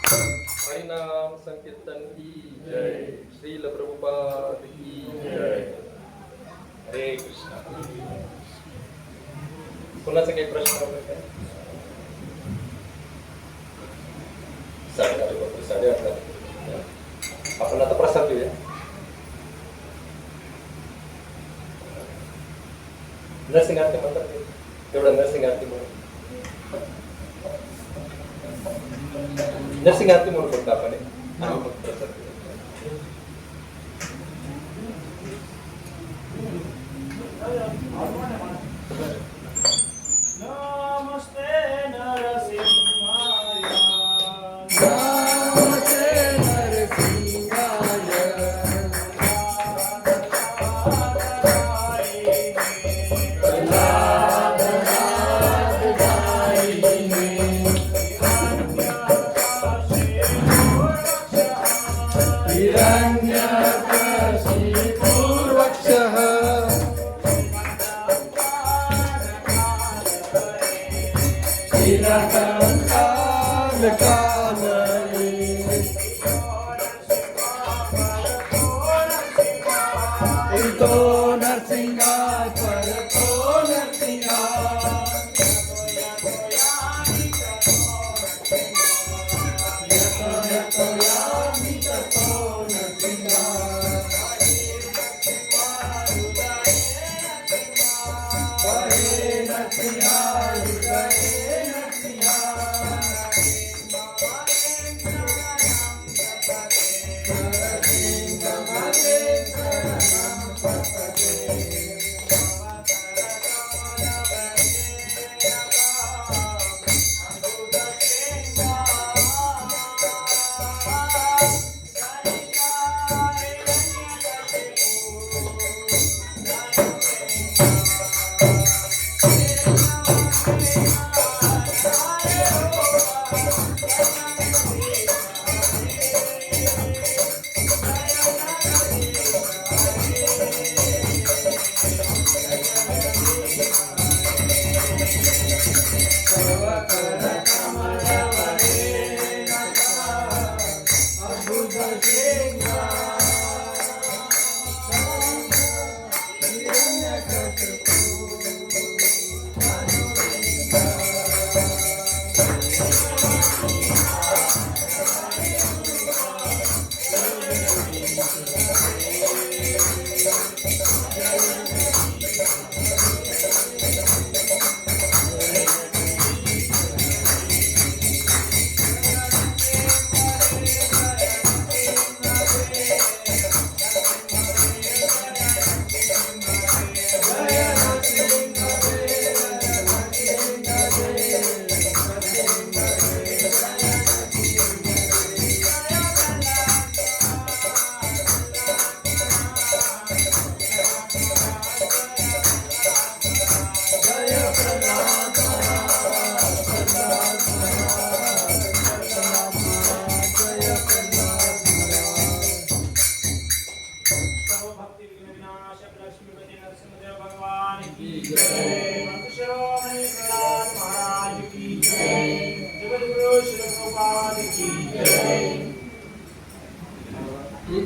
हरिनाम संकीर्तन की जय श्रील प्रभुपाद की जय हरे कृष्णा. कोणाचा काही प्रश्न वगैरे काय? आपण आता प्रसाद घेऊया. नरसिंग आरती म्हणतात ते. तेवढं नरसिंग आरती म्हणून नरसिंग आरती म्हणून फक्त आपण आम्ही फक्त प्रसाद घेऊया. नमस्ते नरसिंहाय. नमस्ते नरसिंहाय. हिरण्यकशिपूर्वक्षः कालकालये इतो नरसिंहा परतो नरसिंहा यतो यतो यामि ततो नरसिंहा हरे नरसिंहा हृदये नरसिंहा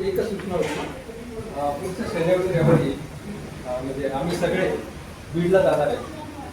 एकच सूचना होती. पुढच्या शनिवारी रविवारी म्हणजे आम्ही सगळे बीडला जाणार आहे.